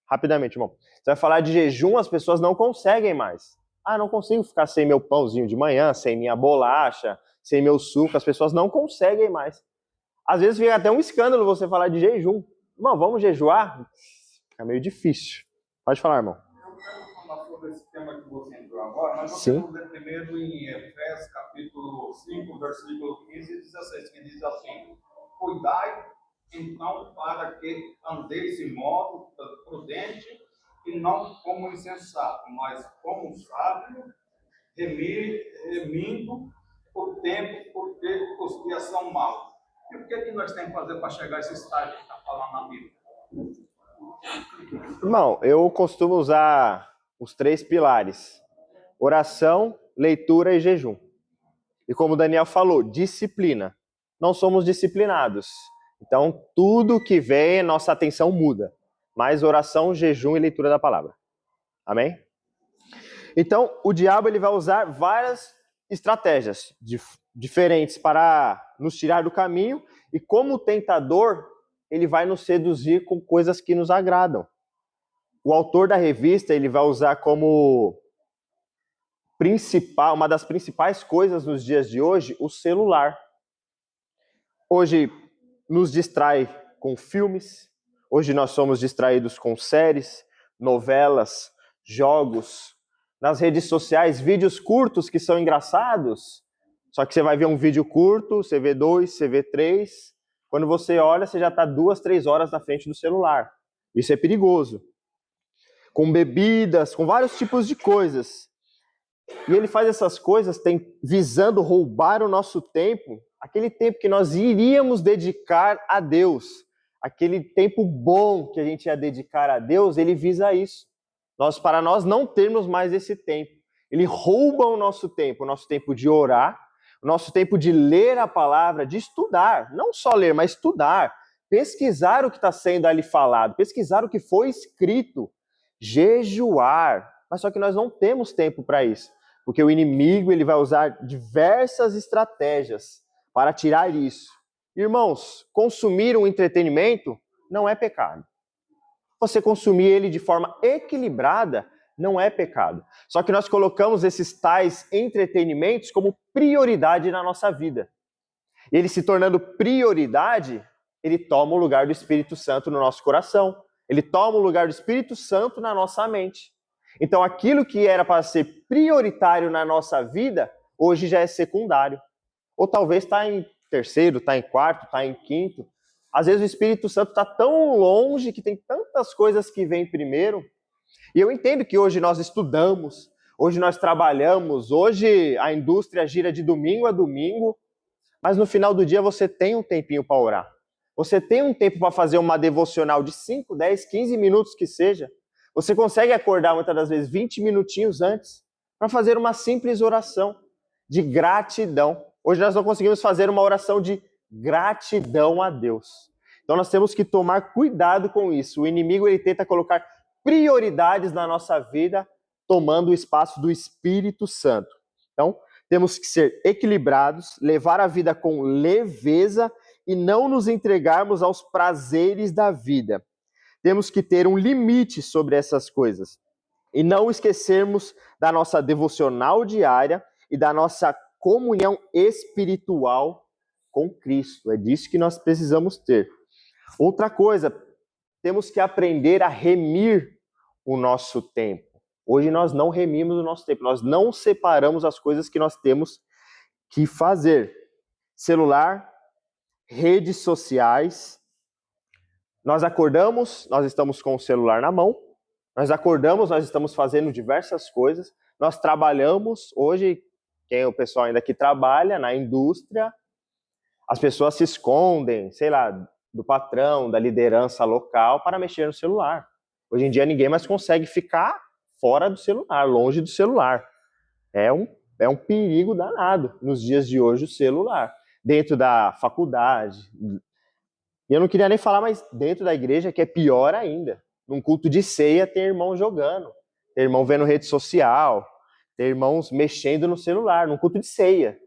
rapidamente, irmão. Você vai falar de jejum, as pessoas não conseguem mais. Não consigo ficar sem meu pãozinho de manhã, sem minha bolacha, sem meu suco. As pessoas não conseguem mais. Às vezes fica até um escândalo você falar de jejum. Irmão, vamos jejuar? Fica meio difícil. Pode falar, irmão. Eu quero falar sobre esse tema que você entrou agora, mas nós Sim. vamos ler primeiro em Efésios, capítulo 5, versículo 15 e 16, que diz assim: cuidai, então, para que andeis de modo prudente, e não como insensato, mas como sábio, remindo o tempo, porque os dias são maus. E o que nós temos que fazer para chegar a esse estágio que está falando na Bíblia? Irmão, eu costumo usar os 3 pilares: oração, leitura e jejum. E como o Daniel falou, disciplina. Não somos disciplinados. Então, tudo que vem, nossa atenção muda. Mais oração, jejum e leitura da palavra. Amém? Então, o diabo ele vai usar várias estratégias diferentes para nos tirar do caminho. E como tentador, ele vai nos seduzir com coisas que nos agradam. O autor da revista, ele vai usar como uma das principais coisas nos dias de hoje, o celular. Hoje nos distrai com filmes, hoje nós somos distraídos com séries, novelas, jogos, nas redes sociais, vídeos curtos que são engraçados, só que você vai ver um vídeo curto, você vê 2, você vê 3, quando você olha, você já está 2, 3 horas na frente do celular. Isso é perigoso. Com bebidas, com vários tipos de coisas. E ele faz essas coisas visando roubar o nosso tempo, aquele tempo que nós iríamos dedicar a Deus, aquele tempo bom que a gente ia dedicar a Deus, ele visa isso. Para nós não termos mais esse tempo. Ele rouba o nosso tempo de orar, o nosso tempo de ler a palavra, de estudar, não só ler, mas estudar, pesquisar o que está sendo ali falado, pesquisar o que foi escrito, jejuar. Mas só que nós não temos tempo para isso, porque o inimigo ele vai usar diversas estratégias para tirar isso. Irmãos, consumir um entretenimento não é pecado. Você consumir ele de forma equilibrada não é pecado. Só que nós colocamos esses tais entretenimentos como prioridade na nossa vida. E ele se tornando prioridade, ele toma o lugar do Espírito Santo no nosso coração. Ele toma o lugar do Espírito Santo na nossa mente. Então aquilo que era para ser prioritário na nossa vida, hoje já é secundário. Ou talvez está em terceiro, está em quarto, está em quinto. Às vezes o Espírito Santo está tão longe que tem tantas coisas que vêm primeiro. E eu entendo que hoje nós estudamos, hoje nós trabalhamos, hoje a indústria gira de domingo a domingo, mas no final do dia você tem um tempinho para orar. Você tem um tempo para fazer uma devocional de 5, 10, 15 minutos que seja. Você consegue acordar muitas das vezes 20 minutinhos antes para fazer uma simples oração de gratidão. Hoje nós não conseguimos fazer uma oração de gratidão a Deus. Então nós temos que tomar cuidado com isso. O inimigo ele tenta colocar prioridades na nossa vida, tomando o espaço do Espírito Santo. Então, temos que ser equilibrados, levar a vida com leveza e não nos entregarmos aos prazeres da vida. Temos que ter um limite sobre essas coisas e não esquecermos da nossa devocional diária e da nossa comunhão espiritual com Cristo. É disso que nós precisamos ter. Outra coisa, temos que aprender a remir o nosso tempo. Hoje nós não remimos o nosso tempo, nós não separamos as coisas que nós temos que fazer. Celular, redes sociais. Nós acordamos, nós estamos com o celular na mão. Nós acordamos, nós estamos fazendo diversas coisas. Nós trabalhamos, hoje, o pessoal ainda que trabalha na indústria, as pessoas se escondem, sei lá, do patrão, da liderança local para mexer no celular. Hoje em dia ninguém mais consegue ficar fora do celular, longe do celular. É um perigo danado nos dias de hoje o celular. Dentro da faculdade, e eu não queria nem falar, mas dentro da igreja que é pior ainda. Num culto de ceia tem irmão jogando, tem irmão vendo rede social, tem irmãos mexendo no celular, num culto de ceia.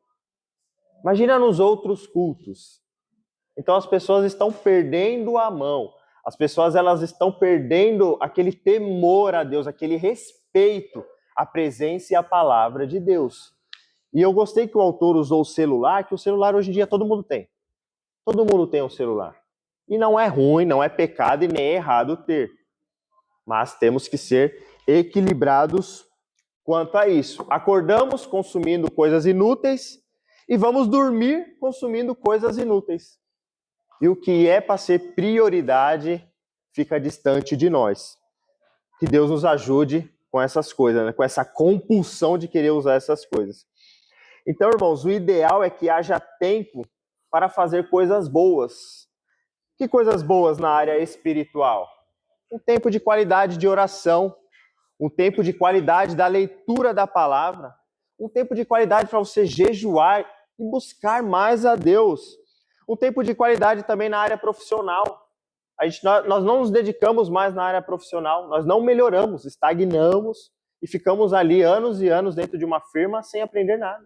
Imagina nos outros cultos. Então as pessoas estão perdendo a mão. As pessoas elas estão perdendo aquele temor a Deus, aquele respeito à presença e à palavra de Deus. E eu gostei que o autor usou o celular, que o celular hoje em dia todo mundo tem. Todo mundo tem um celular. E não é ruim, não é pecado e nem é errado ter. Mas temos que ser equilibrados quanto a isso. Acordamos consumindo coisas inúteis e vamos dormir consumindo coisas inúteis. E o que é para ser prioridade fica distante de nós. Que Deus nos ajude com essas coisas, né? Com essa compulsão de querer usar essas coisas. Então, irmãos, o ideal é que haja tempo para fazer coisas boas. Que coisas boas na área espiritual? Um tempo de qualidade de oração, um tempo de qualidade da leitura da palavra, um tempo de qualidade para você jejuar e buscar mais a Deus. Um tempo de qualidade também na área profissional. Nós não nos dedicamos mais na área profissional, nós não melhoramos, estagnamos e ficamos ali anos e anos dentro de uma firma sem aprender nada.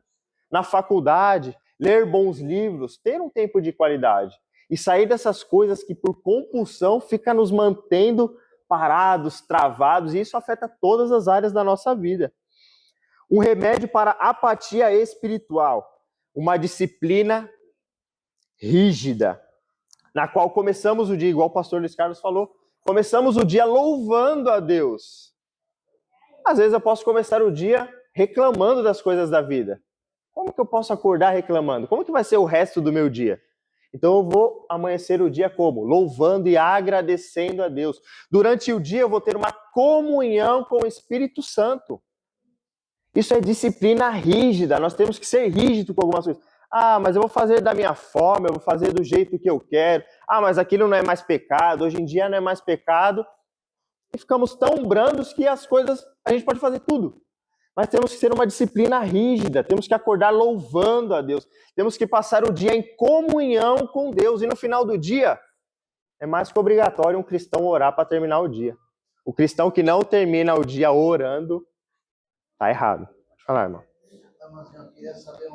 Na faculdade, ler bons livros, ter um tempo de qualidade. e sair dessas coisas que por compulsão fica nos mantendo parados, travados, e isso afeta todas as áreas da nossa vida. Um remédio para a apatia espiritual, uma disciplina rígida, na qual começamos o dia, igual o pastor Luiz Carlos falou, começamos o dia louvando a Deus. Às vezes eu posso começar o dia reclamando das coisas da vida. Como que eu posso acordar reclamando? Como que vai ser o resto do meu dia? Então eu vou amanhecer o dia como? Louvando e agradecendo a Deus. Durante o dia eu vou ter uma comunhão com o Espírito Santo. Isso é disciplina rígida. Nós temos que ser rígidos com algumas coisas. Ah, mas eu vou fazer da minha forma, eu vou fazer do jeito que eu quero. Ah, mas aquilo não é mais pecado, hoje em dia não é mais pecado. E ficamos tão brandos que as coisas, a gente pode fazer tudo. Mas temos que ser uma disciplina rígida, temos que acordar louvando a Deus, temos que passar o dia em comunhão com Deus. E no final do dia, é mais que obrigatório um cristão orar para terminar o dia. O cristão que não termina o dia orando, está errado. Pode falar, irmão. Mas eu queria saber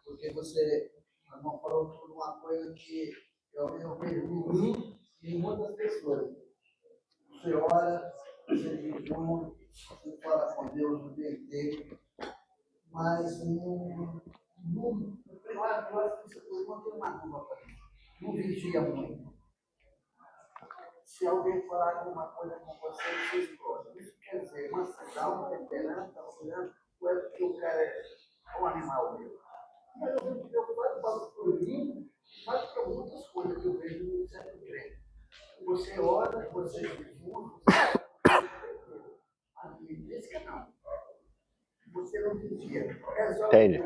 porque você, irmão, falou sobre uma coisa que eu vejo em mim e em muitas pessoas. Você ora, você jejum, você fala com Deus no dia inteiro, mas não eu acho que isso foi uma dúvida para mim. Não vigia muito. Se alguém falar alguma coisa com você, você explode. Isso quer dizer, uma cidade, uma temperança, ou é porque o cara é um animal mesmo. Mas eu vejo que eu faço por mim, mas para muitas coisas que eu vejo no certo crente. Você ora, você jejum, a igreja não. Você não vigia. Resolve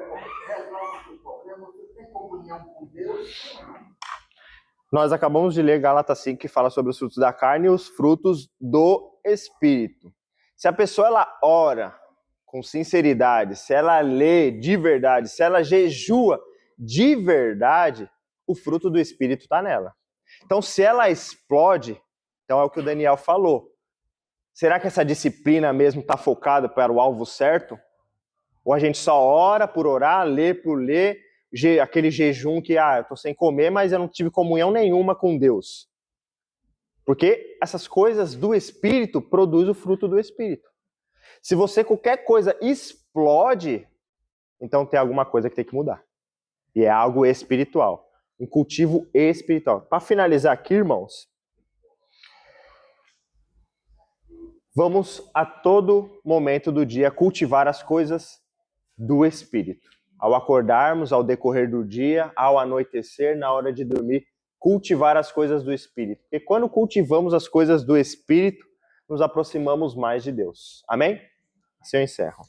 o problema, você tem comunhão com Deus. Nós acabamos de ler Gálatas 5, que fala sobre os frutos da carne e os frutos do Espírito. Se a pessoa ela ora com sinceridade, se ela lê de verdade, se ela jejua de verdade, o fruto do Espírito está nela. Então, se ela explode, então é o que o Daniel falou. Será que essa disciplina mesmo está focada para o alvo certo? Ou a gente só ora por orar, lê por ler, aquele jejum que, eu estou sem comer, mas eu não tive comunhão nenhuma com Deus. Porque essas coisas do Espírito produzem o fruto do Espírito. Se você, qualquer coisa explode, então tem alguma coisa que tem que mudar. E é algo espiritual. Um cultivo espiritual. Para finalizar aqui, irmãos, vamos a todo momento do dia cultivar as coisas do Espírito. Ao acordarmos, ao decorrer do dia, ao anoitecer, na hora de dormir, cultivar as coisas do Espírito. Porque quando cultivamos as coisas do Espírito, nos aproximamos mais de Deus. Amém? Assim eu encerro.